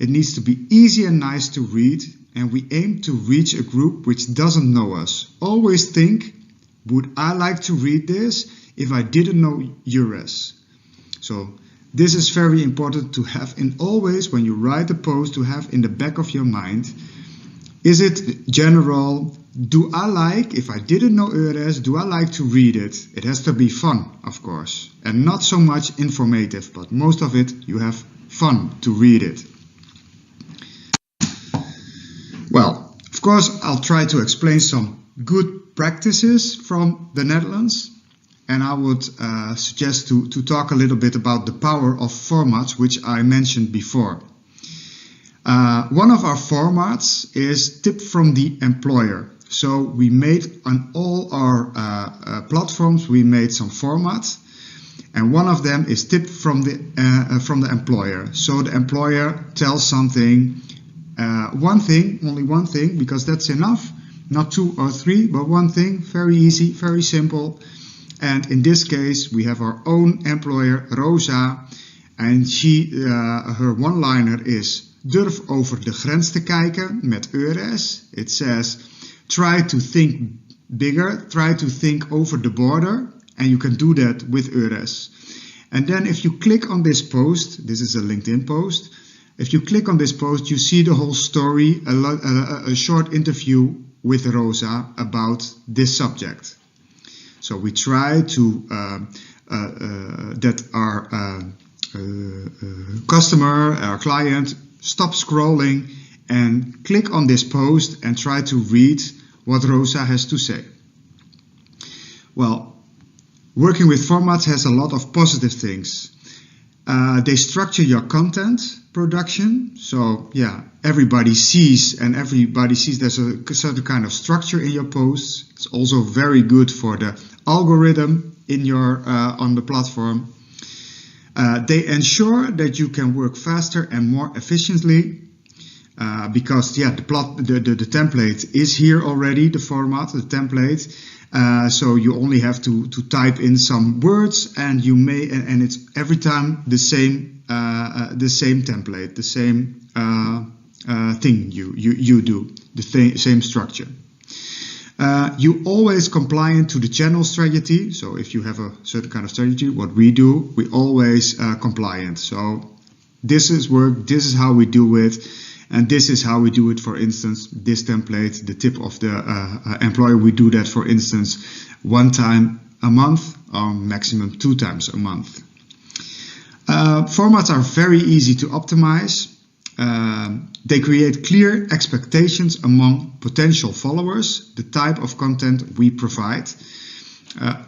Speaker 3: it needs to be easy and nice to read, and we aim to reach a group which doesn't know us. Always think, would I like to read this if I didn't know EURES? So this is very important to have in always when you write a post to have in the back of your mind. Is it general? Do I like, if I didn't know EURES, do I like to read it? It has to be fun, of course, and not so much informative, but most of it you have fun to read it. Well, of course, I'll try to explain some good practices from the Netherlands, and I would suggest to talk a little bit about the power of formats, which I mentioned before. One of our formats is tip from the employer. So we made on all our platforms, we made some formats, and one of them is tip from the employer. So the employer tells something, one thing, only one thing, because that's enough. Not 2 or 3, but one thing, very easy, very simple. And in this case, we have our own employer, Rosa, and her one-liner is, durf over de grens te kijken met EURES. It says, try to think bigger, try to think over the border, and you can do that with EURES. And then if you click on this post, this is a LinkedIn post, if you click on this post, you see the whole story, a short interview with Rosa about this subject. So we try to that our customer, our client, stop scrolling and click on this post and try to read what Rosa has to say. Well, working with formats has a lot of positive things. They structure your content production. So yeah, everybody sees there's a certain kind of structure in your posts. It's also very good for the algorithm in your on the platform. They ensure that you can work faster and more efficiently because yeah, the template is here already, the format, the template. So you only have to type in some words, and you may and it's every time the same template, the same thing you do, the same structure. You always compliant to the channel strategy. So if you have a certain kind of strategy, what we do, we always compliant. So this is work, this is how we do it, and this is how we do it. For instance, this template, the tip of the employer, we do that, for instance, 1 time a month or maximum 2 times a month. Formats are very easy to optimize. They create clear expectations among potential followers, the type of content we provide.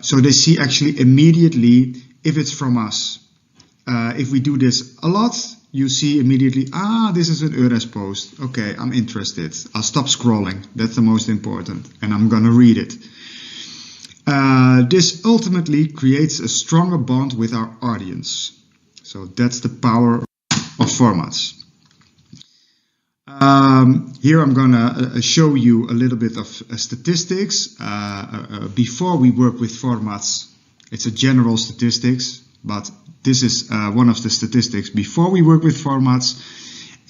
Speaker 3: So they see actually immediately if it's from us. If we do this a lot, you see immediately, this is an EURES post. Okay, I'm interested. I'll stop scrolling. That's the most important. And I'm going to read it. This ultimately creates a stronger bond with our audience. So that's the power of formats. Here I'm going to show you a little bit of statistics. Before we work with formats, it's a general statistics, but this is one of the statistics before we work with formats.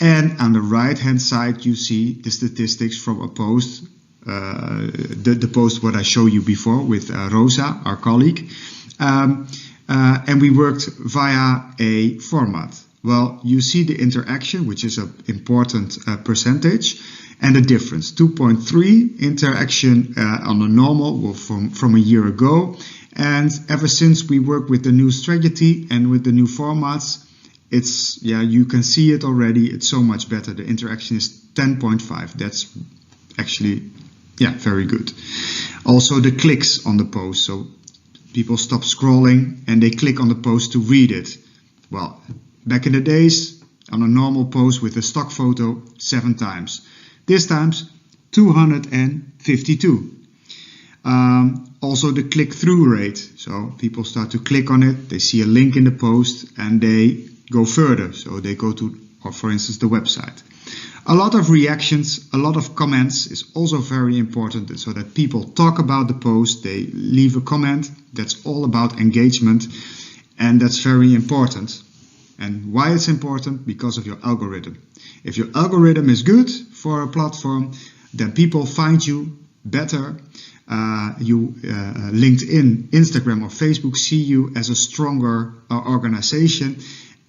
Speaker 3: And on the right hand side, you see the statistics from a post the post what I showed you before with Rosa, our colleague. And we worked via a format. Well, you see the interaction, which is an important percentage, and the difference. 2.3 interaction on a normal from a year ago. And ever since we work with the new strategy and with the new formats, it's, yeah, you can see it already. It's so much better. The interaction is 10.5. That's actually, yeah, very good. Also the clicks on the post. So people stop scrolling and they click on the post to read it. Well, back in the days, on a normal post with a stock photo, 7 times. This time's 252. Also the click-through rate. So people start to click on it, they see a link in the post and they go further. So they go to, or for instance, the website. A lot of reactions, a lot of comments is also very important, so that people talk about the post, they leave a comment. That's all about engagement, and that's very important. And why it's important? Because of your algorithm. If your algorithm is good for a platform, then people find you better. LinkedIn, Instagram or Facebook see you as a stronger organization.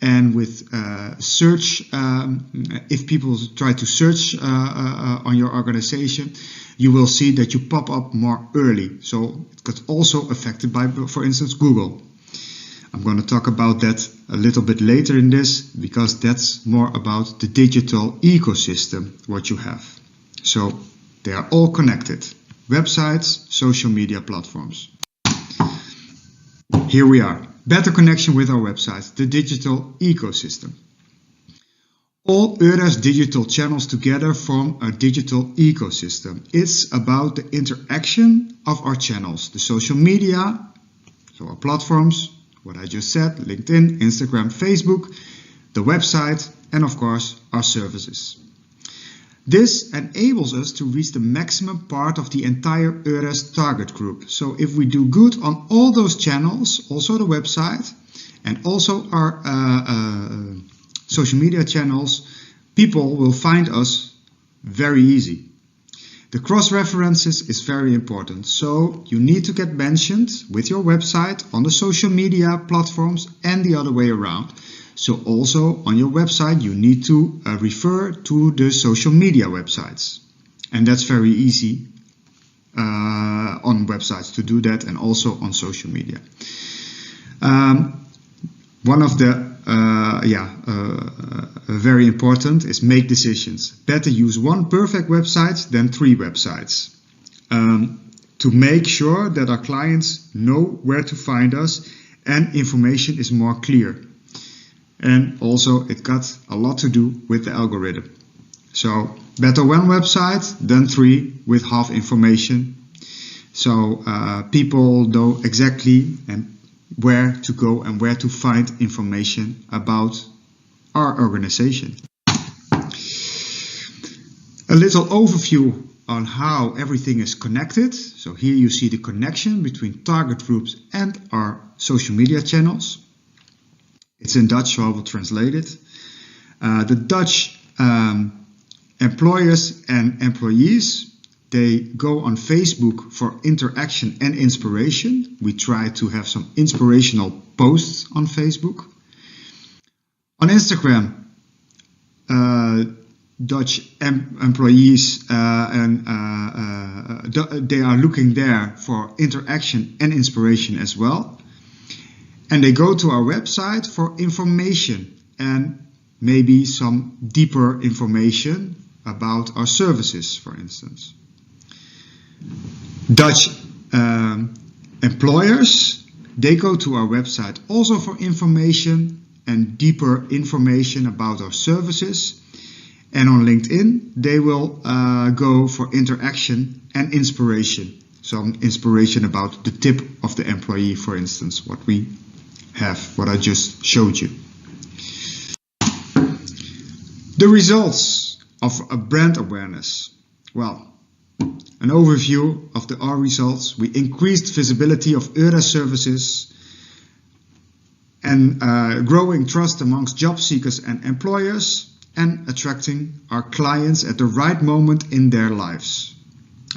Speaker 3: And with search, if people try to search on your organization, you will see that you pop up more early. So it gets also affected by, for instance, Google. I'm going to talk about that a little bit later in this, because that's more about the digital ecosystem, what you have. So they are all connected. Websites, social media platforms. Here we are. Better connection with our website, the digital ecosystem. All EURES digital channels together form a digital ecosystem. It's about the interaction of our channels, the social media, so our platforms, what I just said, LinkedIn, Instagram, Facebook, the website, and of course our services. This enables us to reach the maximum part of the entire EURES target group. So if we do good on all those channels, also the website and also our social media channels, people will find us very easy. The cross-references is very important. So you need to get mentioned with your website on the social media platforms and the other way around. So also on your website you need to refer to the social media websites, and that's very easy on websites to do that, and also on social media. One of the very important is make decisions. Better use one perfect website than 3 websites, to make sure that our clients know where to find us and information is more clear. And also it got a lot to do with the algorithm. So better one website than 3 with half information. So people know exactly where to go and where to find information about our organization. A little overview on how everything is connected. So here you see the connection between target groups and our social media channels. It's in Dutch, so I will translate it. The Dutch employers and employees, they go on Facebook for interaction and inspiration. We try to have some inspirational posts on Facebook. On Instagram, Dutch employees they are looking there for interaction and inspiration as well. And they go to our website for information and maybe some deeper information about our services, for instance. Dutch employers, they go to our website also for information and deeper information about our services. And on LinkedIn, they will go for interaction and inspiration. Some inspiration about the tip of the employee, for instance, what we have, what I just showed you. The results of a brand awareness. Well, an overview of our results. We increased visibility of EURES services and growing trust amongst job seekers and employers, and attracting our clients at the right moment in their lives.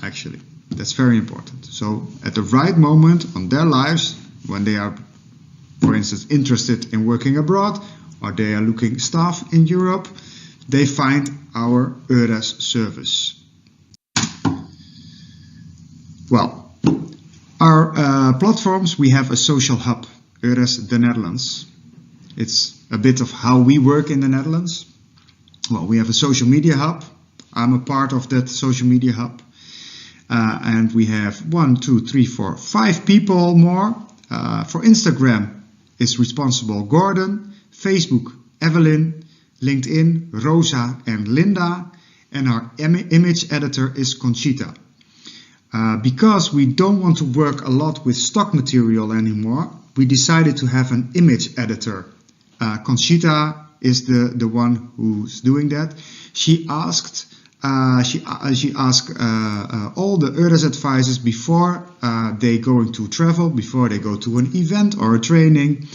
Speaker 3: actually. That's very important. So at the right moment on their lives, when they are, for instance, interested in working abroad, or they are looking staff in Europe, they find our EURES service. Well, our platforms, we have a social hub, EURES the Netherlands. It's a bit of how we work in the Netherlands. Well, we have a social media hub. I'm a part of that social media hub. And we have 1, 2, 3, 4, 5 people more. For Instagram is responsible Gordon, Facebook Evelyn, LinkedIn Rosa and Linda, and our image editor is Conchita. Because we don't want to work a lot with stock material anymore, we decided to have an image editor. Conchita is the one who's doing that. She asked all the EURES advisors before they going to travel, before they go to an event or a training,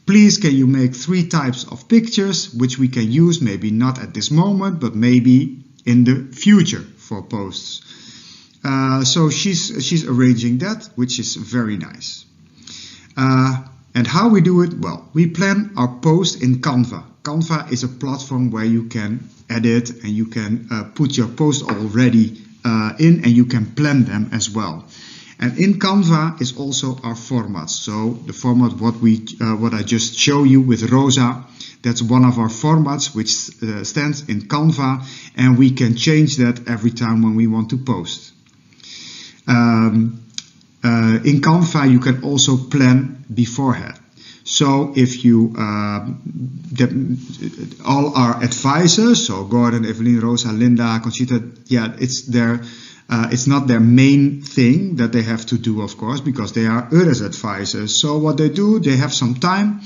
Speaker 3: please can you make 3 types of pictures which we can use, maybe not at this moment, but maybe in the future for posts. So she's arranging that, which is very nice. And how we do it? Well, we plan our post in Canva. Canva is a platform where you can edit and you can put your post already in, and you can plan them as well. And in Canva is also our formats. So the format what I just show you with Rosa, that's one of our formats which stands in Canva, and we can change that every time when we want to post. In Canva you can also plan beforehand. So if you all our advisors, so Gordon, Evelyn, Rosa, Linda, Conchita, yeah, it's not their main thing that they have to do, of course, because they are EURES advisors. So what they do, they have some time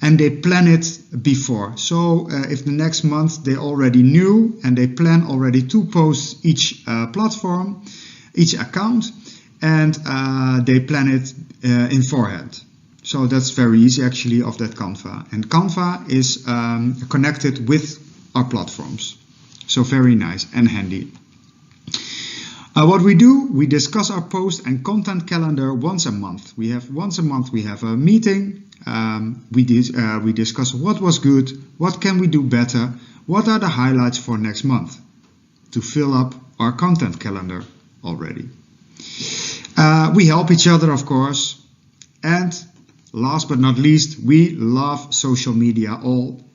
Speaker 3: and they plan it before. So if the next month they already knew and they plan already 2 posts each platform, each account, and they plan it in forehand. So that's very easy actually of that Canva. And Canva is connected with our platforms. So very nice and handy. What we do, we discuss our post and content calendar once a month. Once a month we have a meeting. We discuss what was good, what can we do better, what are the highlights for next month to fill up our content calendar already. We help each other, of course. And last but not least, we love social media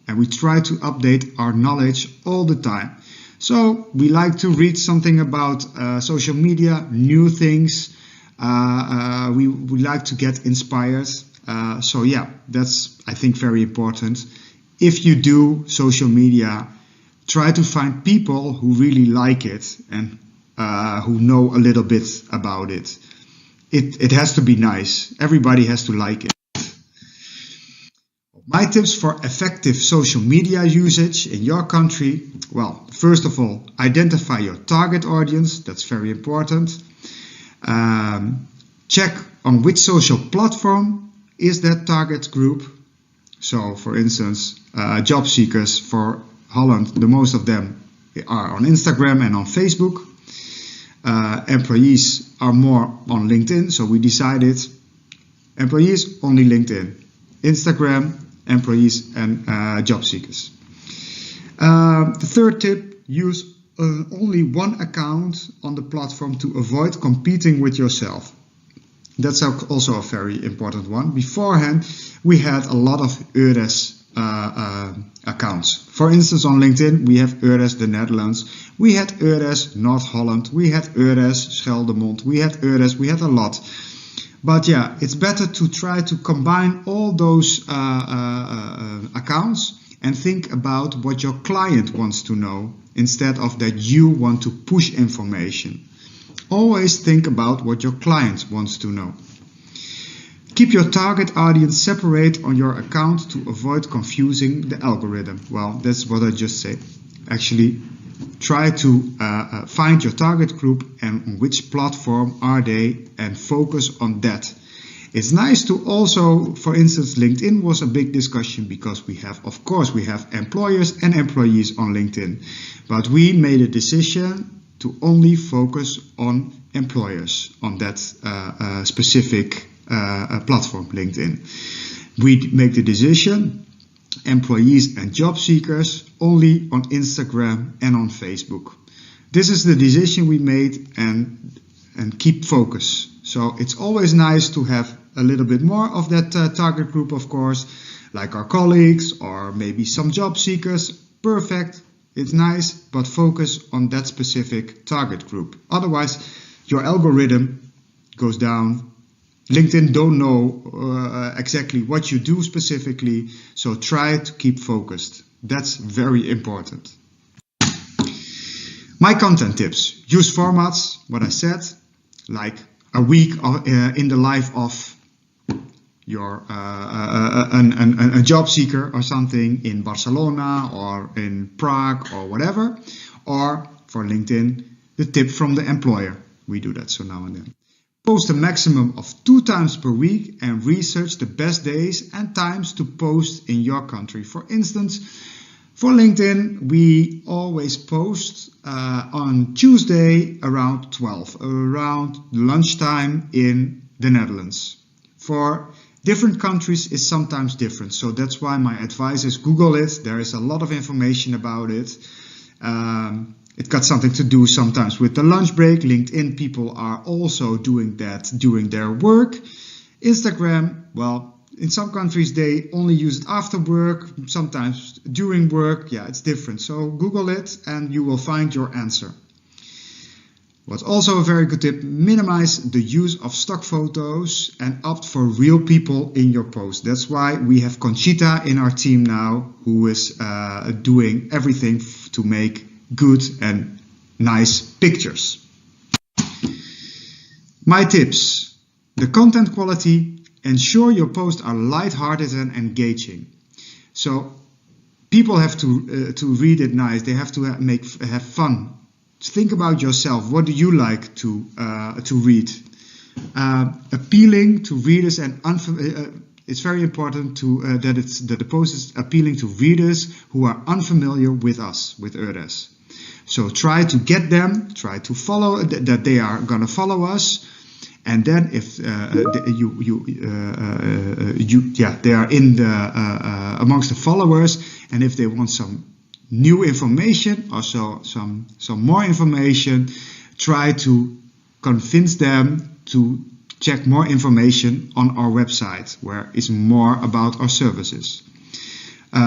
Speaker 3: and we try to update our knowledge all the time. So we like to read something about social media, new things. We like to get inspired. So yeah, that's, I think, very important. If you do social media, try to find people who really like it and who know a little bit about it. It has to be nice. Everybody has to like it. My tips for effective social media usage in your country. Well, first of all, identify your target audience. That's very important. Check on which social platform is that target group. So, for instance, job seekers for Holland, the most of them are on Instagram and on Facebook. Employees are more on LinkedIn, so we decided employees only LinkedIn, Instagram, employees and job seekers. The third tip, use only one account on the platform to avoid competing with yourself. That's also a very important one. Beforehand, we had a lot of EURES accounts. For instance, on LinkedIn, we have EURES the Netherlands, we had EURES North Holland, we had EURES Scheldemond, we had EURES, we had a lot. But yeah, it's better to try to combine all those accounts and think about what your client wants to know instead of that you want to push information. Always think about what your client wants to know. Keep your target audience separate on your account to avoid confusing the algorithm. Well, that's what I just said. Actually, try to find your target group and on which platform are they and focus on that. It's nice to also, for instance, LinkedIn was a big discussion because we have, of course, we have employers and employees on LinkedIn. But we made a decision to only focus on employers on that specific platform, LinkedIn. We make the decision, employees and job seekers, only on Instagram and on Facebook. This is the decision we made, and keep focus. So it's always nice to have a little bit more of that target group, of course, like our colleagues or maybe some job seekers. Perfect, it's nice, but focus on that specific target group. Otherwise, your algorithm goes down. LinkedIn don't know exactly what you do specifically, so try to keep focused. That's very important. My content tips. Use formats, what I said, like a week in the life of your a job seeker or something in Barcelona or in Prague or whatever. Or for LinkedIn, the tip from the employer. We do that so now and then. Post a maximum of 2 times per week and research the best days and times to post in your country. For instance, for LinkedIn, we always post on Tuesday around 12, around lunchtime in the Netherlands. For different countries, it's sometimes different. So that's why my advice is Google it. There is a lot of information about it. It got something to do sometimes with the lunch break. LinkedIn people are also doing that during their work. Instagram, well, in some countries they only use it after work, sometimes during work. Yeah, it's different. So Google it and you will find your answer. What's also a very good tip, minimize the use of stock photos and opt for real people in your post. That's why we have Conchita in our team now, who is doing everything to make good and nice pictures. My tips. The content quality. Ensure your posts are light-hearted and engaging. So people have to read it nice. They have to have fun. Think about yourself. What do you like to read? Appealing to readers and it's very important that the post is appealing to readers who are unfamiliar with us, with EURES. So try to get them, try to follow that they are going to follow us, and then if they are in the amongst the followers, and if they want some new information or some more information, try to convince them to check more information on our website, where is more about our services.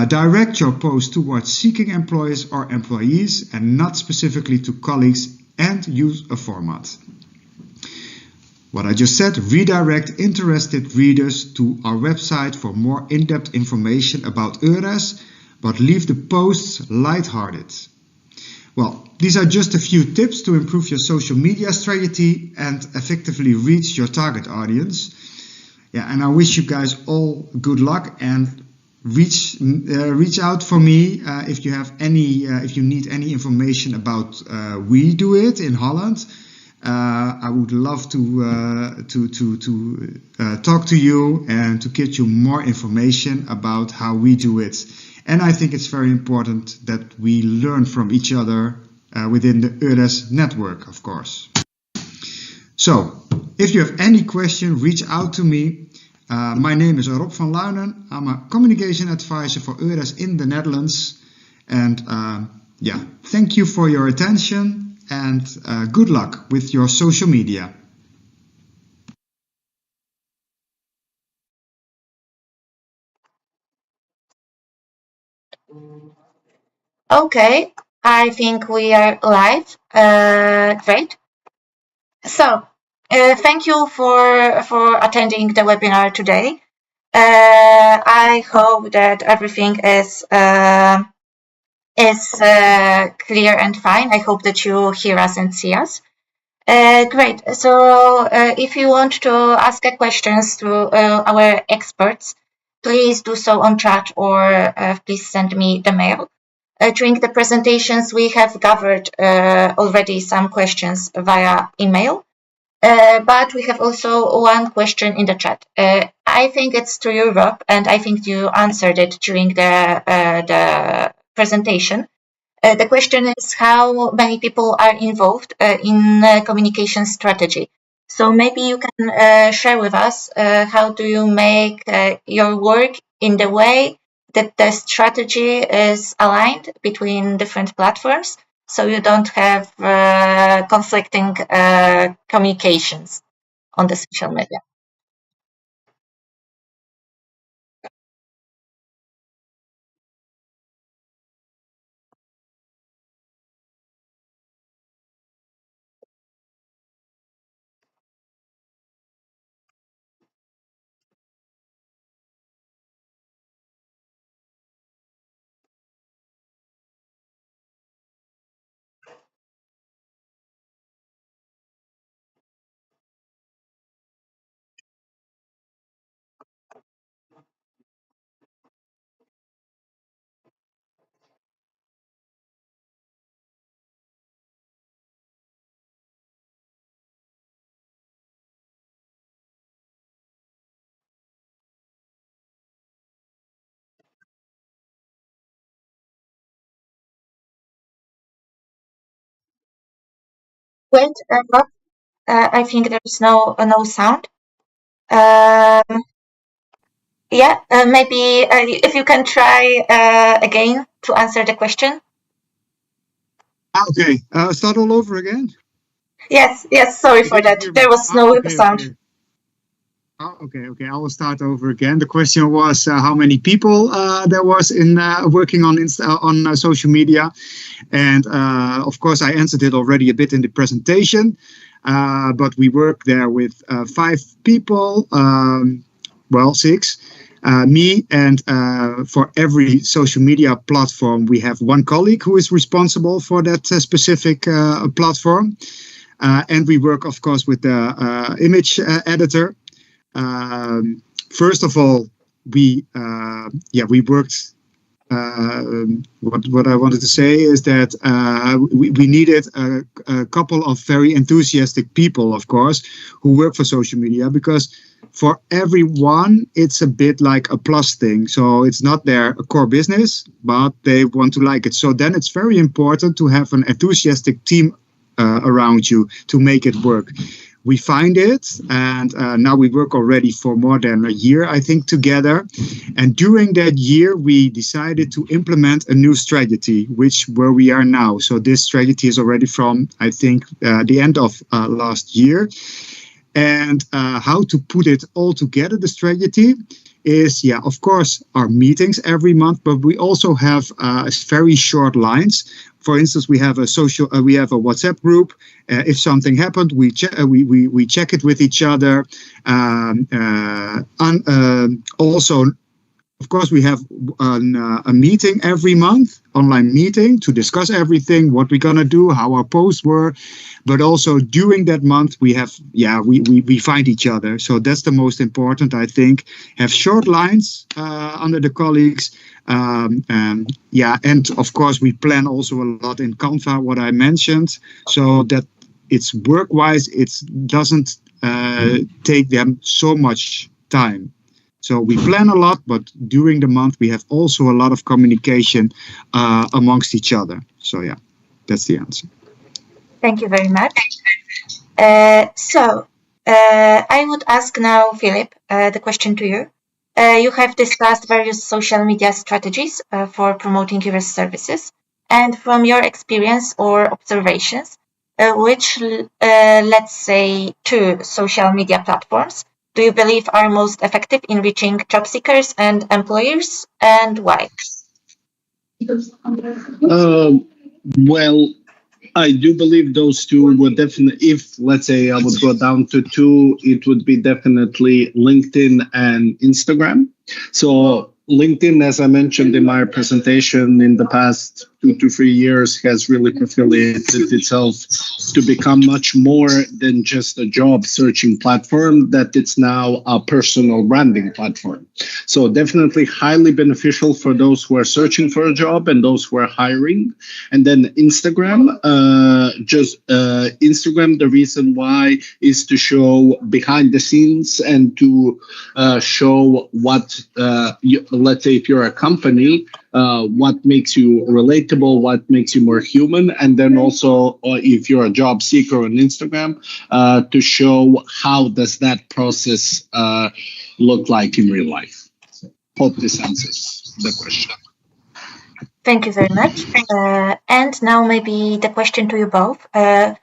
Speaker 3: Direct your post towards seeking employers or employees and not specifically to colleagues, and use a format. What I just said, redirect interested readers to our website for more in-depth information about EURES, but leave the posts light-hearted. Well, these are just a few tips to improve your social media strategy and effectively reach your target audience. Yeah, and I wish you guys all good luck, and reach out for me if you have any if you need any information about We Do It in Holland. I would love to talk to you and to get you more information about how we do it. And I think it's very important that we learn from each other within the EURES network, of course. So, if you have any question, reach out to me. My name is Rob van Luinen. I'm a communication advisor for EURES in the Netherlands. And yeah, thank you for your attention, and good luck with your social media.
Speaker 1: Okay, I think we are live. Great. So, thank you for attending the webinar today. I hope that everything is clear and fine. I hope that you hear us and see us. Great. So, if you want to ask questions to our experts, please do so on chat, or please send me the mail. During the presentations, we have gathered already some questions via email, but we have also one question in the chat. I think it's to you, Rob, and I think you answered it during the presentation. The question is how many people are involved in communication strategy. So maybe you can share with us how do you make your work in the way that the strategy is aligned between different platforms, so you don't have conflicting communications on the social media. Wait, Rob, I think there's no sound. Yeah, maybe if you can try again to answer the question.
Speaker 3: Okay, start all over again.
Speaker 1: Yes, sorry for that. There was no sound.
Speaker 3: Okay. I will start over again. The question was how many people there was in working on social media, and of course I answered it already a bit in the presentation. But we work there with 5 people, well 6. Me, and for every social media platform we have 1 colleague who is responsible for that specific platform, and we work of course with the image editor. First of all, we worked. What I wanted to say is that we needed a couple of very enthusiastic people, of course, who work for social media, because for everyone it's a bit like a plus thing. So it's not their core business, but they want to like it. So then it's very important to have an enthusiastic team around you to make it work. We find it, and now we work already for more than a year, I think, together. And during that year, we decided to implement a new strategy, where we are now. So this strategy is already from, I think, the end of last year. And how to put it all together, the strategy, is, of course, our meetings every month, but we also have very short lines. For instance, we have a WhatsApp group. If something happened, we check it with each other. Also, of course, we have a meeting every month, online meeting, to discuss everything, what we're gonna do, how our posts were. But also during that month, we find each other. So that's the most important, I think. Have short lines under the colleagues. And of course, we plan also a lot in Canva, what I mentioned, so that it's work-wise, it doesn't take them so much time. So we plan a lot, but during the month we have also a lot of communication amongst each other. So that's the answer.
Speaker 1: Thank you very much. So I would ask now, Philip, the question to you. You have discussed various social media strategies for promoting EURES services, and from your experience or observations, which, let's say, 2 social media platforms do you believe are most effective in reaching job seekers and employers, and why?
Speaker 2: Well, I do believe those 2 would definitely, if let's say I would go down to 2, it would be definitely LinkedIn and Instagram. So LinkedIn, as I mentioned in my presentation, in the past 2 to 3 years has really affiliated itself to become much more than just a job searching platform, that it's now a personal branding platform. So definitely highly beneficial for those who are searching for a job and those who are hiring. And then Instagram, Instagram, the reason why is to show behind the scenes and to show what, let's say if you're a company, what makes you relatable, what makes you more human, and then also if you're a job seeker on Instagram, to show how does that process look like in real life. Hope this answers the question.
Speaker 1: Thank you very much. And now maybe the question to you both.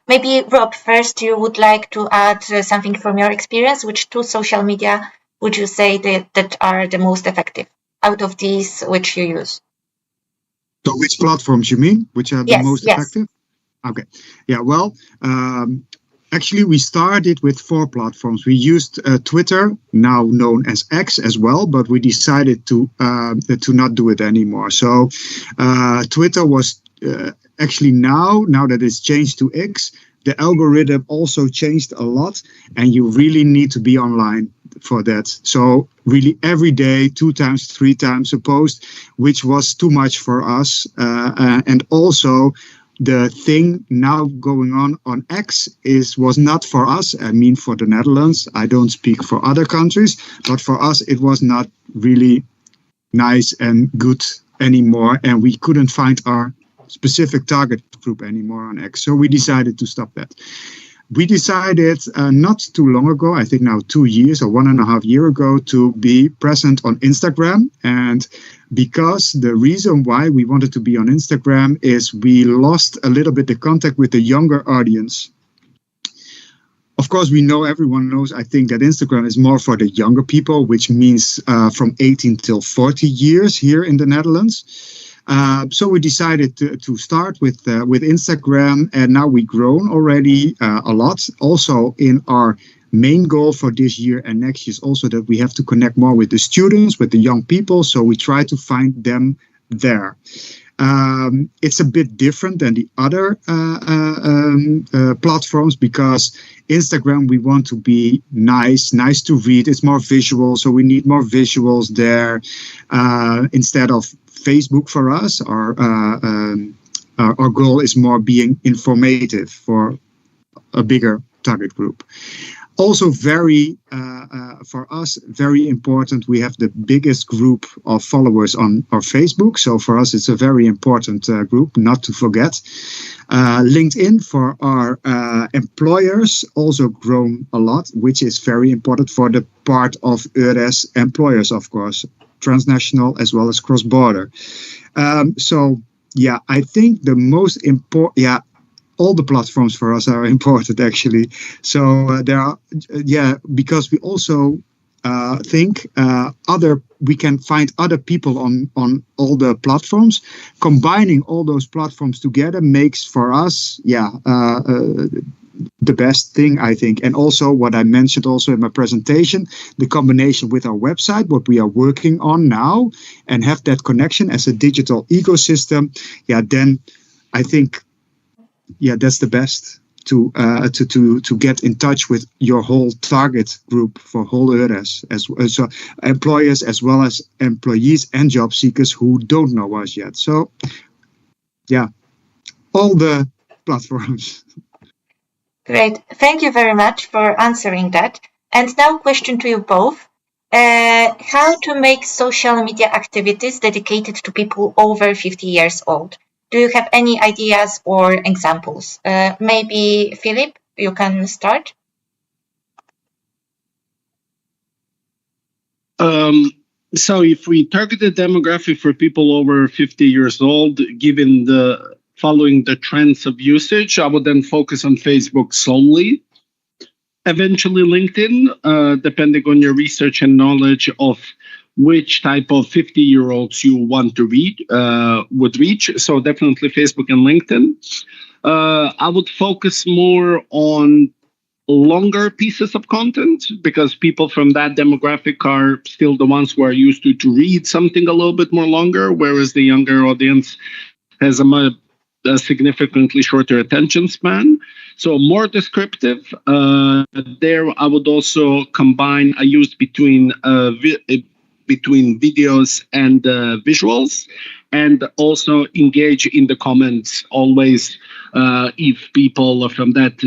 Speaker 1: Maybe Rob, first you would like to add something from your experience. Which two social media would you say that are the most effective out of these which you use?
Speaker 3: So which platforms you mean? Which are the most effective? Okay. Yeah, well, actually, we started with 4 platforms. We used Twitter, now known as X, as well, but we decided to not do it anymore. So Twitter was actually now that it's changed to X, the algorithm also changed a lot, and you really need to be online for that. So really every day, 2 times, 3 times a post, which was too much for us, and also the thing now going on X was not for us. I mean, for the Netherlands. I don't speak for other countries, but for us, it was not really nice and good anymore. And we couldn't find our specific target group anymore on X. So we decided to stop that. We decided not too long ago, I think now 2 years or 1.5 years ago, to be present on Instagram. And because the reason why we wanted to be on Instagram is we lost a little bit the contact with the younger audience. Of course, everyone knows, I think, that Instagram is more for the younger people, which means from 18 till 40 years here in the Netherlands. So we decided to start with Instagram, and now we've grown already a lot. Also, in our main goal for this year and next year is also that we have to connect more with the students, with the young people. So we try to find them there. It's a bit different than the other platforms, because Instagram, we want to be nice to read. It's more visual, so we need more visuals there instead of Facebook. For us, our goal is more being informative for a bigger target group. Also for us, very important, we have the biggest group of followers on our Facebook. So for us, it's a very important group, not to forget. LinkedIn for our employers also grown a lot, which is very important for the part of EURES employers, of course, transnational as well as cross-border. So yeah, I think the most important, all the platforms for us are important, actually. So there are, because we also think we can find other people on all the platforms. Combining all those platforms together makes for us, the best thing, I think. And also what I mentioned also in my presentation, the combination with our website, what we are working on now, and have that connection as a digital ecosystem. Then I think that's the best to get in touch with your whole target group for whole EURES, so employers as well as employees and job seekers who don't know us yet. So all the platforms.
Speaker 1: Great. Thank you very much for answering that. And now question to you both. How to make social media activities dedicated to people over 50 years old? Do you have any ideas or examples? Maybe Philip, you can start.
Speaker 2: So if we target the demographic for people over 50 years old, given following the trends of usage, I would then focus on Facebook solely. Eventually LinkedIn, depending on your research and knowledge of which type of 50-year-olds you want to would reach. So definitely Facebook and LinkedIn. I would focus more on longer pieces of content, because people from that demographic are still the ones who are used to read something a little bit more longer, whereas the younger audience has a significantly shorter attention span. So more descriptive. There I would also combine, I used between videos and visuals, and also engage in the comments always if people from that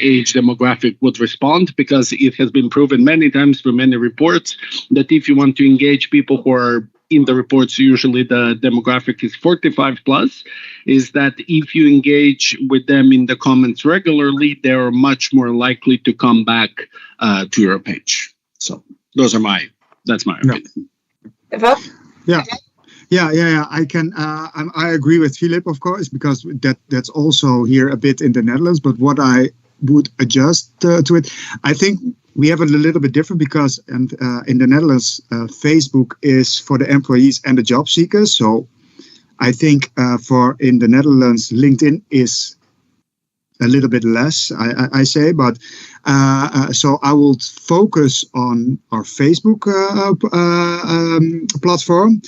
Speaker 2: age demographic would respond, because it has been proven many times through many reports that if you want to engage people who are in the reports, usually the demographic is 45 plus, is that if you engage with them in the comments regularly, they're much more likely to come back to your page. So that's my opinion.
Speaker 1: Rob?
Speaker 3: Yeah. I agree with Philip, of course, because that's also here a bit in the Netherlands. But what I would adjust to it, I think we have a little bit different because in the Netherlands, Facebook is for the employees and the job seekers. So I think for in the Netherlands, LinkedIn is a little bit less, I say, but so I will focus on our Facebook platform.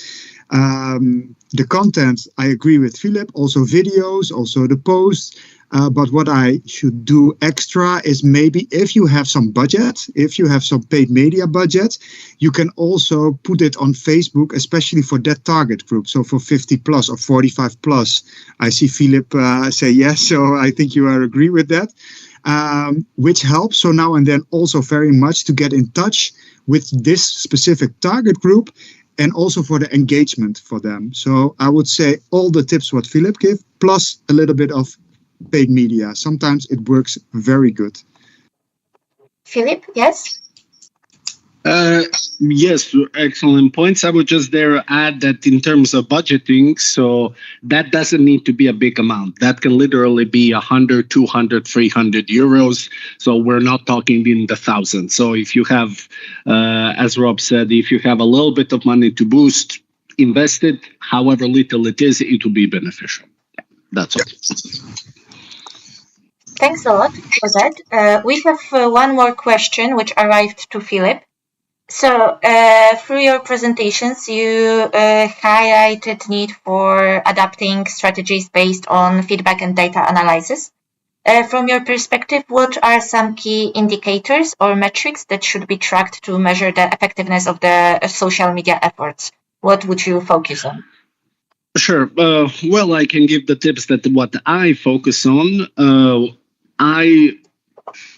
Speaker 3: The content, I agree with Philip, also videos, also the posts. But what I should do extra is maybe if you have some budget, if you have some paid media budget, you can also put it on Facebook, especially for that target group. So for 50 plus or 45 plus, I see Philip say yes. So I think you agree with that, which helps. So now and then also very much to get in touch with this specific target group and also for the engagement for them. So I would say all the tips what Philip gave, plus a little bit of paid media. Sometimes it works very good.
Speaker 1: Philip, yes?
Speaker 2: Yes, excellent points. I would just add that in terms of budgeting, so that doesn't need to be a big amount. That can literally be 100, 200, 300 euros. So we're not talking in the thousands. So if you have, as Rob said, if you have a little bit of money to boost, invest it, however little it is, it will be beneficial. Yeah, that's all.
Speaker 1: Thanks a lot for that. We have one more question which arrived to Philip. So through your presentations, you highlighted need for adapting strategies based on feedback and data analysis. From your perspective, what are some key indicators or metrics that should be tracked to measure the effectiveness of the social media efforts? What would you focus on?
Speaker 2: Sure. Well, I can give the tips that what I focus on.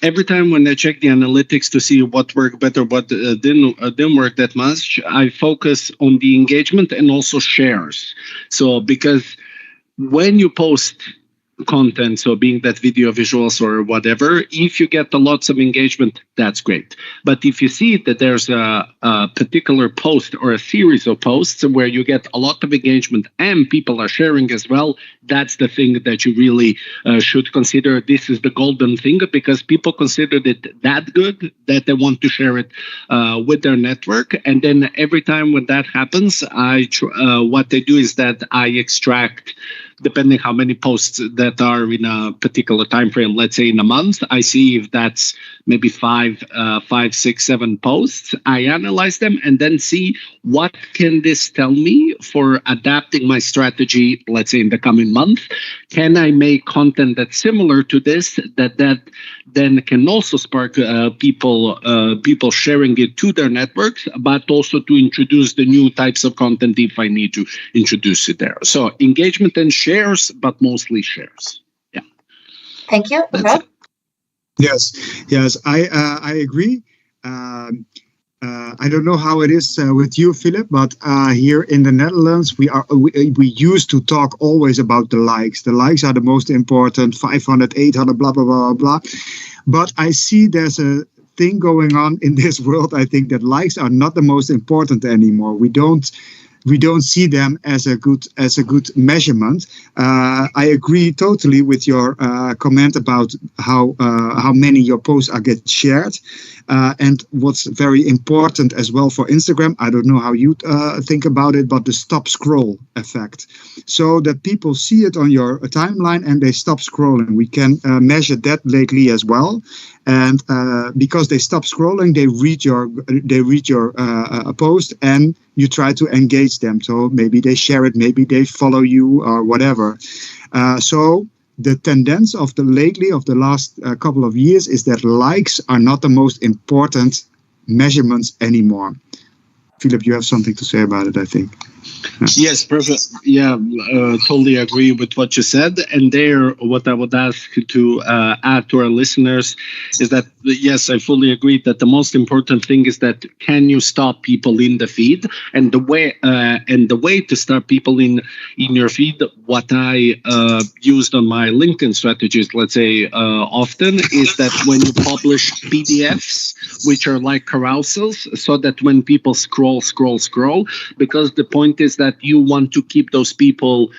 Speaker 2: Every time when I check the analytics to see what worked better, what didn't work that much, I focus on the engagement and also shares. So because when you post content, so being that video, visuals or whatever, if you get lots of engagement, that's great. But if you see that there's a particular post or a series of posts where you get a lot of engagement and people are sharing as well, that's the thing that you really should consider. This is the golden thing because people considered it that good that they want to share it with their network. And then every time when that happens, what they do is that I extract, depending how many posts that are in a particular time frame, let's say in a month, I see if that's maybe 5, 6, 7 posts. I analyze them and then see what can this tell me for adapting my strategy, let's say in the coming month. Can I make content that's similar to this, that then can also spark people sharing it to their networks, but also to introduce the new types of content if I need to introduce it there. So engagement and shares, but mostly shares. Yeah.
Speaker 1: Thank you.
Speaker 2: That's it.
Speaker 3: Yes, I agree. I don't know how it is with you, Philip, but here in the Netherlands, we used to talk always about the likes. The likes are the most important, 500, 800, blah, blah, blah, blah. But I see there's a thing going on in this world. I think that likes are not the most important anymore. We don't see them as a good measurement. I agree totally with your comment about how many your posts get shared, and what's very important as well for Instagram. I don't know how you think about it, but the stop scroll effect, so that people see it on your timeline and they stop scrolling. We can measure that lately as well, and because they stop scrolling, they read your post and you try to engage them. So maybe they share it, maybe they follow you or whatever. So the tendency of the last couple of years is that likes are not the most important measurements anymore. Philip, you have something to say about it, I think.
Speaker 2: Yes, perfect. Yeah, totally agree with what you said. And there, what I would ask to add to our listeners is that, yes, I fully agree that the most important thing is that can you stop people in the feed? And the way to start people in your feed, what I used on my LinkedIn strategies, let's say often, is that when you publish PDFs, which are like carousels, so that when people scroll, because the point is that you want to keep those people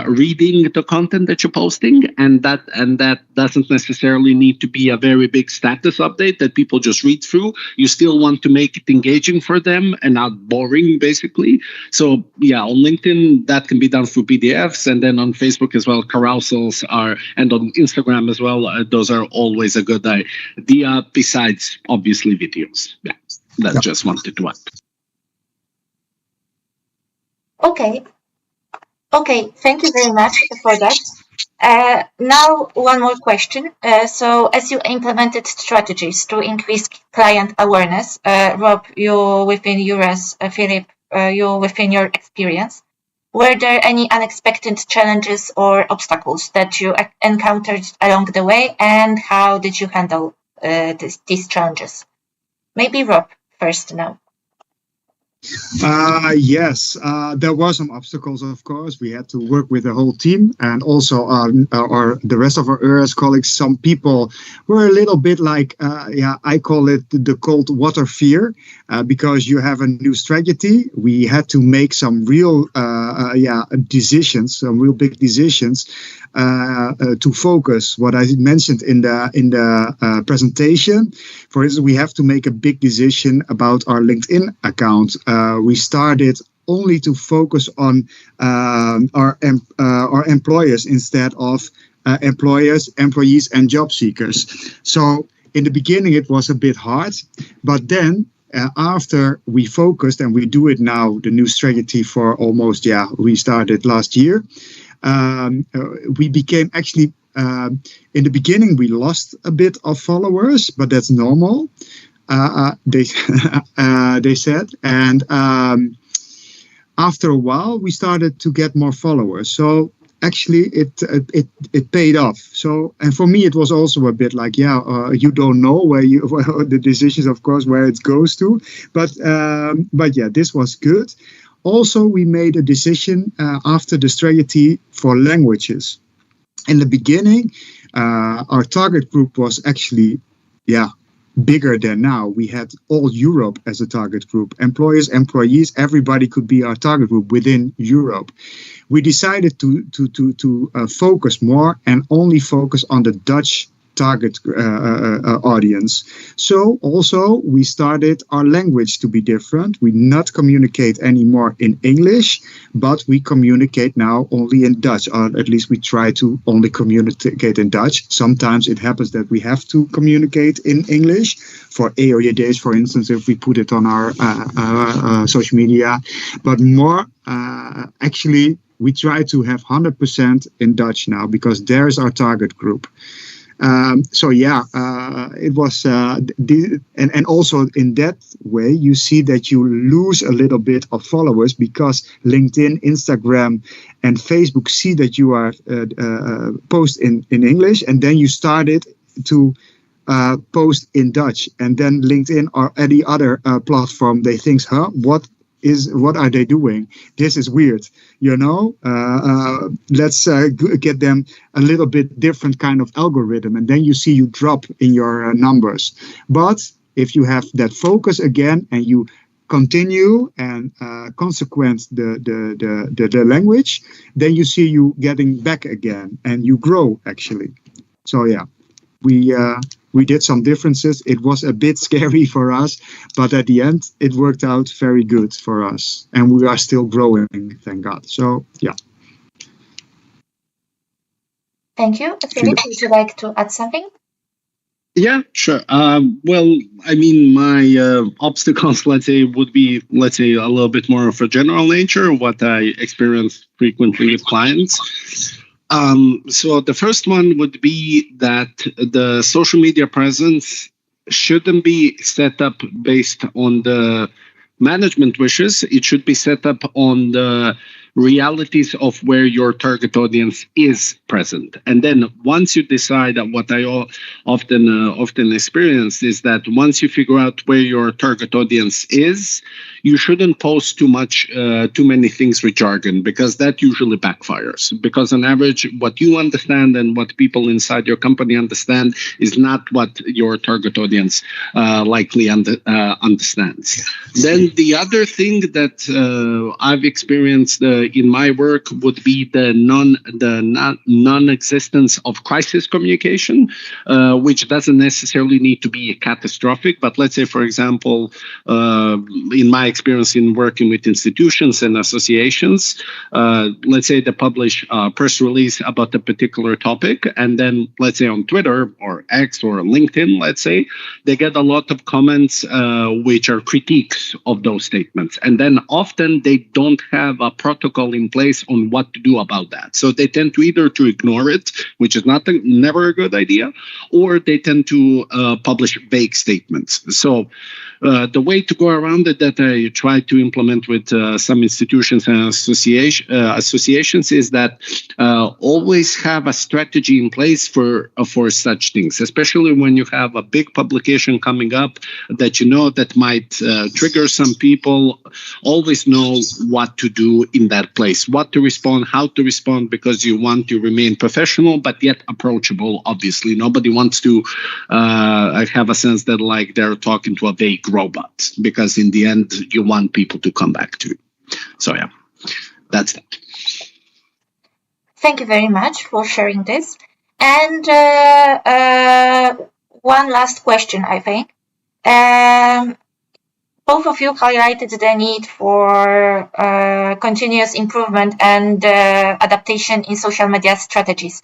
Speaker 2: reading the content that you're posting, and that doesn't necessarily need to be a very big status update that people just read through. You still want to make it engaging for them and not boring, basically. So yeah, on LinkedIn that can be done through PDFs, and then on Facebook as well, carousels are, and on Instagram as well. Those are always a good idea. Besides, obviously, videos. Yeah, that just wanted to add.
Speaker 1: Okay, thank you very much for that. Now, one more question. So, as you implemented strategies to increase client awareness, Rob, you within EURES, Philip, you within your experience, were there any unexpected challenges or obstacles that you encountered along the way, and how did you handle these challenges? Maybe Rob first now.
Speaker 3: Yes, there were some obstacles, of course. We had to work with the whole team, and also the rest of our EURES colleagues. Some people were a little bit like, I call it the cold water fear, because you have a new strategy. We had to make some real decisions, some real big decisions to focus. What I mentioned in the presentation, for instance, we have to make a big decision about our LinkedIn account. We started only to focus on our employers instead of employers, employees, and job seekers. So in the beginning, it was a bit hard, but then after we focused, and we do it now, the new strategy for almost, we started last year. We became actually, in the beginning, we lost a bit of followers, but that's normal. They said, and after a while we started to get more followers. So actually it paid off. So, and for me it was also a bit like, you don't know where the decisions, of course, where it goes to, but yeah, this was good. Also, we made a decision after the strategy for languages. In the beginning, our target group was actually, bigger than now. We had all Europe as a target group. Employers, employees, everybody could be our target group within Europe. We decided to focus more and only focus on the Dutch target audience. So also we started our language to be different. We not communicate anymore in English, but we communicate now only in Dutch, or at least we try to only communicate in Dutch. Sometimes it happens that we have to communicate in English for area days, for instance, if we put it on our social media, but more actually we try to have 100% in Dutch now, because there's our target group. It was, and also in that way, you see that you lose a little bit of followers, because LinkedIn, Instagram, and Facebook see that you are post in English, and then you started to post in Dutch, and then LinkedIn or any other platform, they think, what are they doing? This is weird, let's get them a little bit different kind of algorithm, and then you see you drop in your numbers. But if you have that focus again, and you continue and consequence the language, then you see you getting back again, and you grow actually. So we did some differences. It was a bit scary for us, but at the end, it worked out very good for us. And we are still growing, thank God. So, yeah.
Speaker 1: Thank you. Philip, would you like to add something?
Speaker 2: Yeah, sure. Well, I mean, my obstacles, would be, a little bit more of a general nature, what I experience frequently with clients. So the first one would be that the social media presence shouldn't be set up based on the management wishes, it should be set up on the realities of where your target audience is present. And then once you decide, what I often experience is that once you figure out where your target audience is, you shouldn't post too many things with jargon, because that usually backfires. Because on average, what you understand and what people inside your company understand is not what your target audience likely understands. Then the other thing that I've experienced in my work would be the non-existence of crisis communication, which doesn't necessarily need to be catastrophic. But let's say, for example, in my experience in working with institutions and associations, let's say they publish a press release about a particular topic, and then let's say on Twitter or X or LinkedIn, let's say, they get a lot of comments which are critiques of those statements. And then often they don't have a protocol in place on what to do about that. So they tend to either to ignore it, which is never a good idea, or they tend to publish vague statements. So the way to go around it that I try to implement with some institutions and associations is that always have a strategy in place for such things, especially when you have a big publication coming up that you know that might trigger some people. Always know what to do in that place, what to respond, how to respond, because you want to remain professional but yet approachable. Obviously, nobody wants to have a sense that like they're talking to a vague robot, because in the end you want people to come back to you. So yeah, that's that.
Speaker 1: Thank you very much for sharing this. And one last question, I think. Both of you highlighted the need for continuous improvement and adaptation in social media strategies.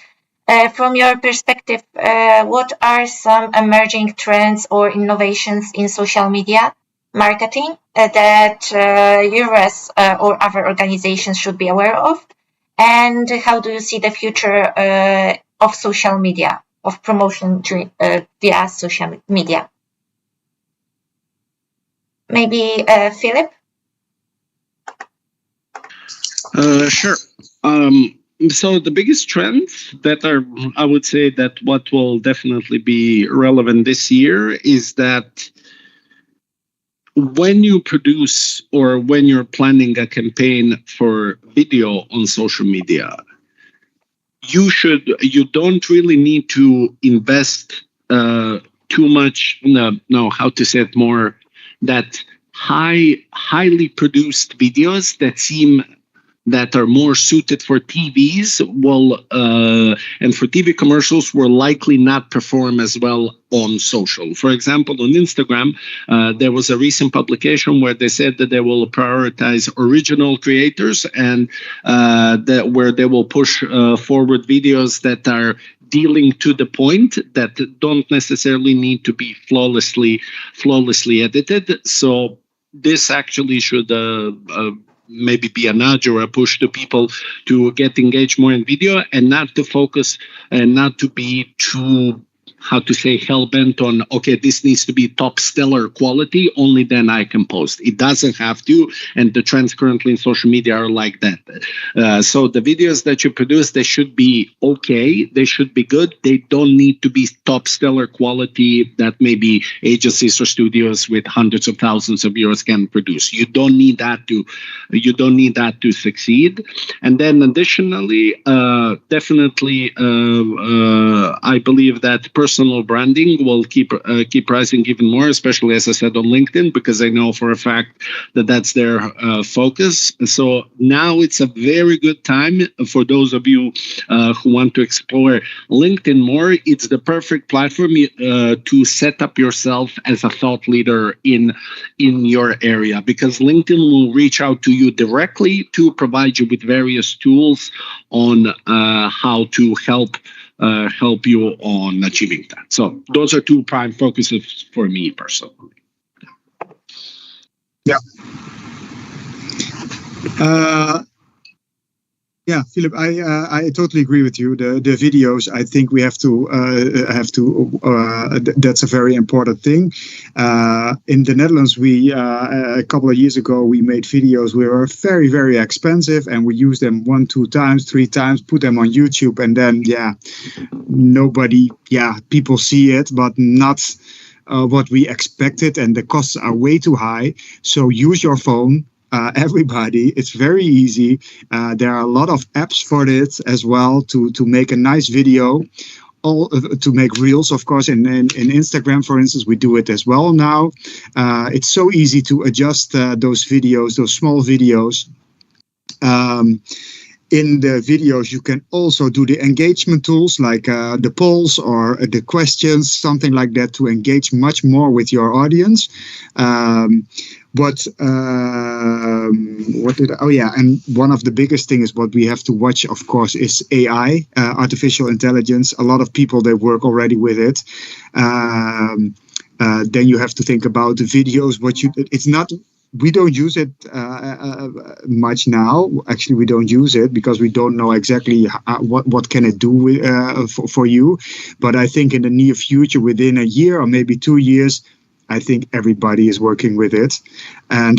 Speaker 1: From your perspective, what are some emerging trends or innovations in social media marketing that EURES or other organizations should be aware of? And how do you see the future of social media, of promotion via social media? Maybe Philip?
Speaker 2: Sure. So the biggest trends that are, I would say that what will definitely be relevant this year is that when you produce or when you're planning a campaign for video on social media, you don't really need to invest too much. How to say it more, that highly produced videos that are more suited for TVs and for TV commercials will likely not perform as well on social. For example, on Instagram, there was a recent publication where they said that they will prioritize original creators and where they will push forward videos that are dealing to the point, that don't necessarily need to be flawlessly edited. So this actually should maybe be a nudge or a push to people to get engaged more in video and not to focus and not to be too, how to say, hell-bent on, okay, this needs to be top stellar quality, only then I can post. It doesn't have to, and the trends currently in social media are like that. So the videos that you produce, they should be okay, they should be good, they don't need to be top stellar quality that maybe agencies or studios with hundreds of thousands of euros can produce. You don't need that to succeed. And then additionally, definitely, I believe that personal branding will keep rising even more, especially, as I said, on LinkedIn, because I know for a fact that that's their focus. So now it's a very good time for those of you who want to explore LinkedIn more. It's the perfect platform to set up yourself as a thought leader in your area, because LinkedIn will reach out to you directly to provide you with various tools on how to help you on achieving that. So those are two prime focuses for me personally.
Speaker 3: Yeah. Yeah, Philip, I totally agree with you. The videos, I think we have to that's a very important thing. In the Netherlands, we a couple of years ago we made videos. We were very expensive, and we used them 1, 2 times, 3 times, put them on YouTube, and then people see it, but not what we expected, and the costs are way too high. So use your phone. Everybody, it's very easy. There are a lot of apps for it as well to make a nice video. To make reels, of course, in Instagram, for instance, we do it as well now. It's so easy to adjust those videos, those small videos. In the videos, you can also do the engagement tools like the polls or the questions, something like that, to engage much more with your audience. And one of the biggest things is what we have to watch, of course, is AI, artificial intelligence. A lot of people, they work already with it. Then you have to think about the videos. We don't use it much now. Actually, we don't use it because we don't know exactly what can it do for you. But I think in the near future, within a year or maybe 2 years, I think everybody is working with it, and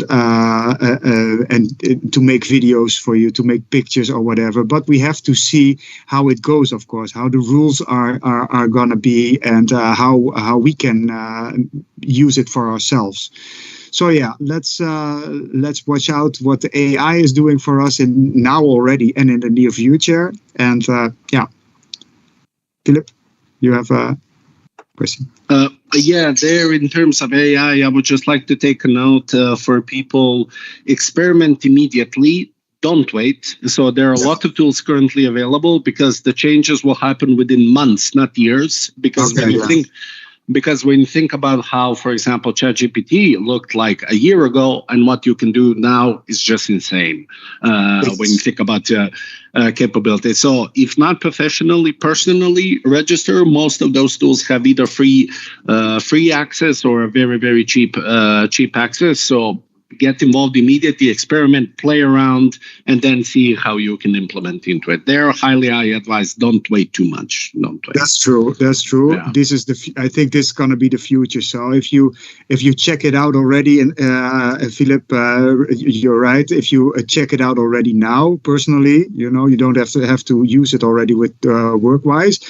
Speaker 3: to make videos for you, to make pictures or whatever. But we have to see how it goes, of course, how the rules are gonna be, and how we can use it for ourselves. So yeah, let's watch out what the AI is doing for us now already and in the near future. And Philip, you have a question?
Speaker 2: There in terms of AI, I would just like to take a note for people: experiment immediately. Don't wait. So there are a lot of tools currently available, because the changes will happen within months, not years. Because when you think about how, for example, ChatGPT looked like a year ago and what you can do now is just insane when you think about capabilities. So if not professionally, personally register, most of those tools have either free access or very cheap access. So get involved immediately, experiment, play around, and then see how you can implement into it. There, highly I advise, don't wait too much. Don't wait.
Speaker 3: That's true. Yeah. This is I think this is going to be the future. So if you check it out already, and Philip, you're right. If you check it out already now, personally, you don't have to use it already with work-wise.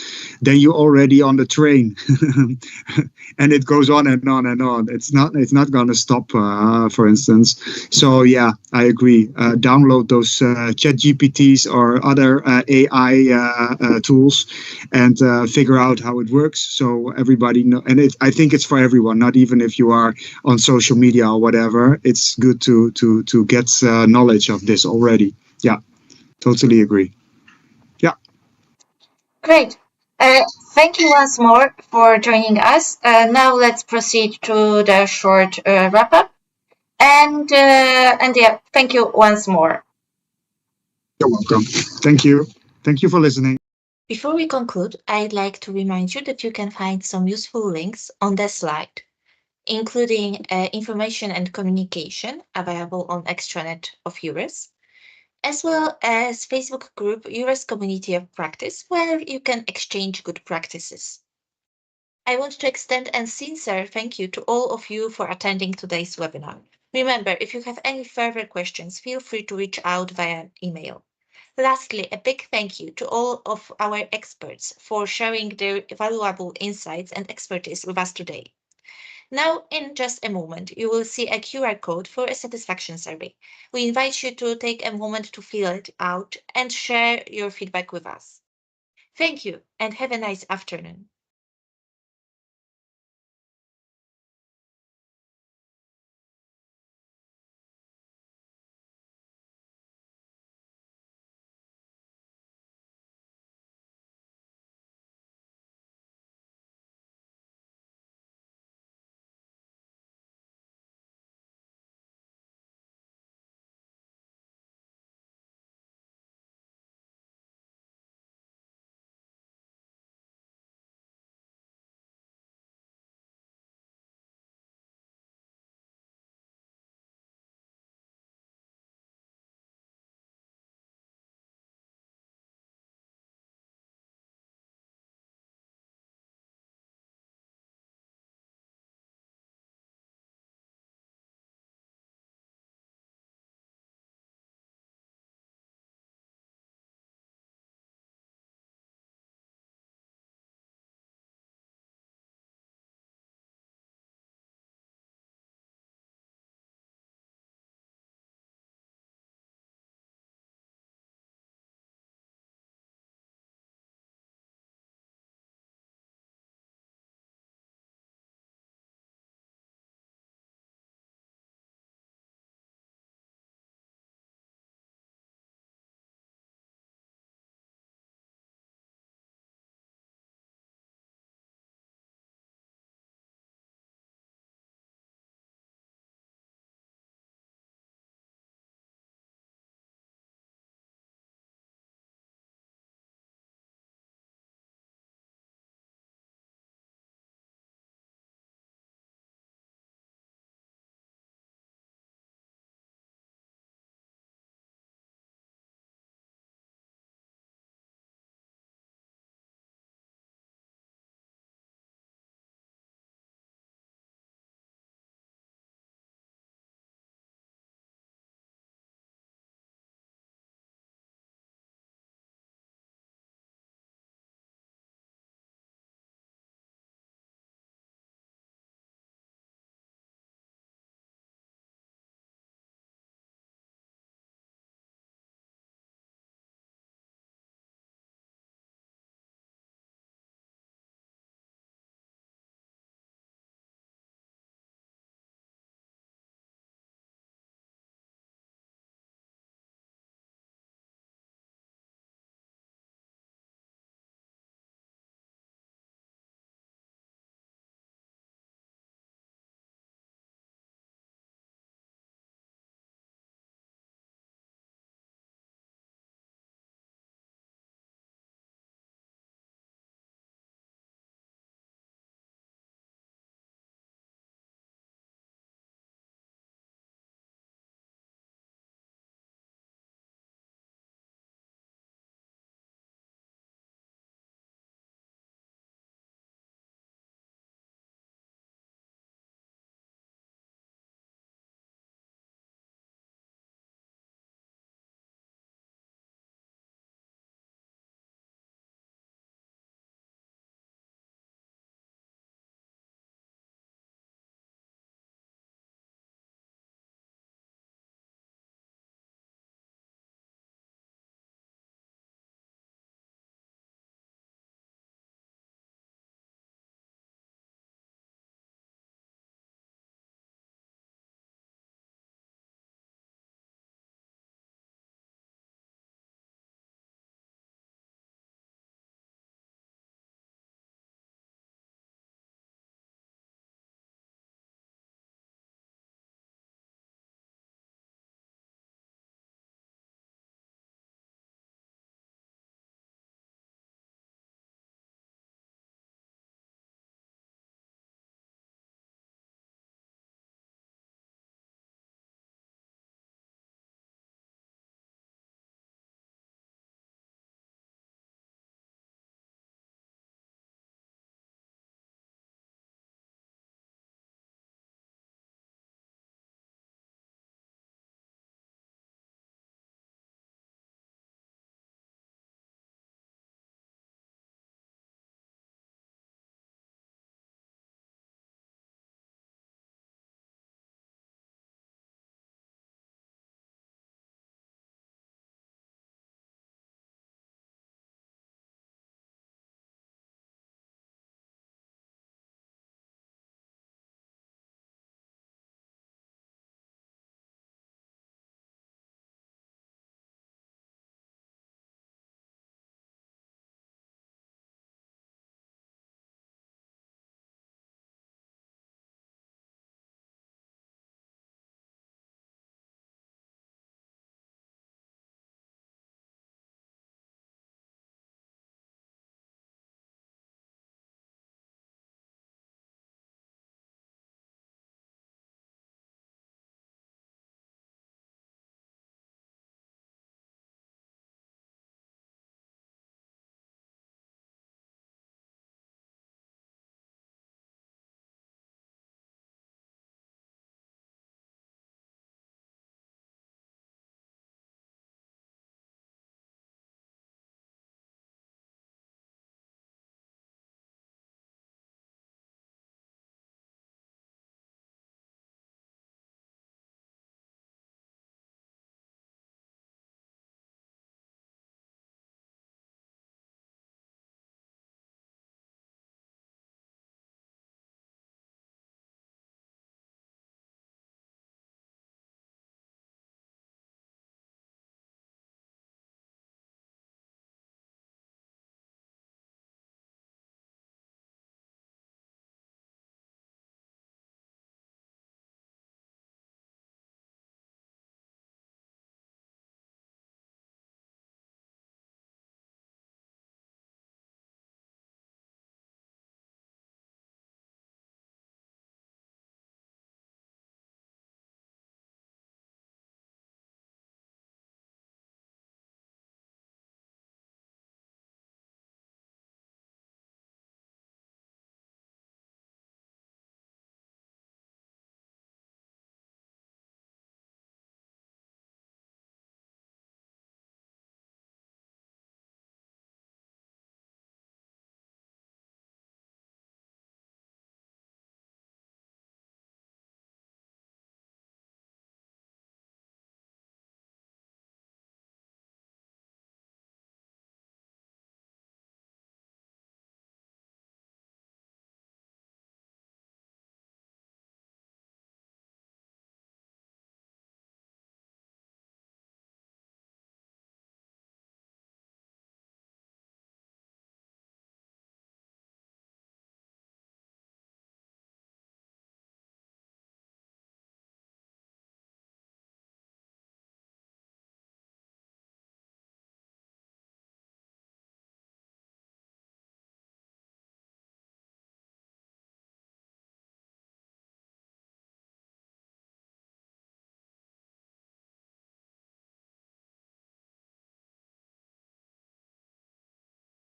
Speaker 3: Then you're already on the train, and it goes on and on and on. It's not going to stop. For instance. So yeah, I agree. Download those ChatGPTs or other AI tools, and figure out how it works, so everybody know. And I think it's for everyone, not even if you are on social media or whatever. It's good to get knowledge of this already. Yeah, totally agree. Yeah.
Speaker 1: Great. Thank you once more for joining us. Now let's proceed to the short wrap up. And yeah, thank you once more.
Speaker 3: You're welcome. Thank you. Thank you for listening.
Speaker 1: Before we conclude, I'd like to remind you that you can find some useful links on the slide, including information and communication available on extranet of EURES, as well as Facebook group EURES Community of Practice, where you can exchange good practices. I want to extend a sincere thank you to all of you for attending today's webinar. Remember, if you have any further questions, feel free to reach out via email. Lastly, a big thank you to all of our experts for sharing their valuable insights and expertise with us today. Now, in just a moment, you will see a QR code for a satisfaction survey. We invite you to take a moment to fill it out and share your feedback with us. Thank you and have a nice afternoon.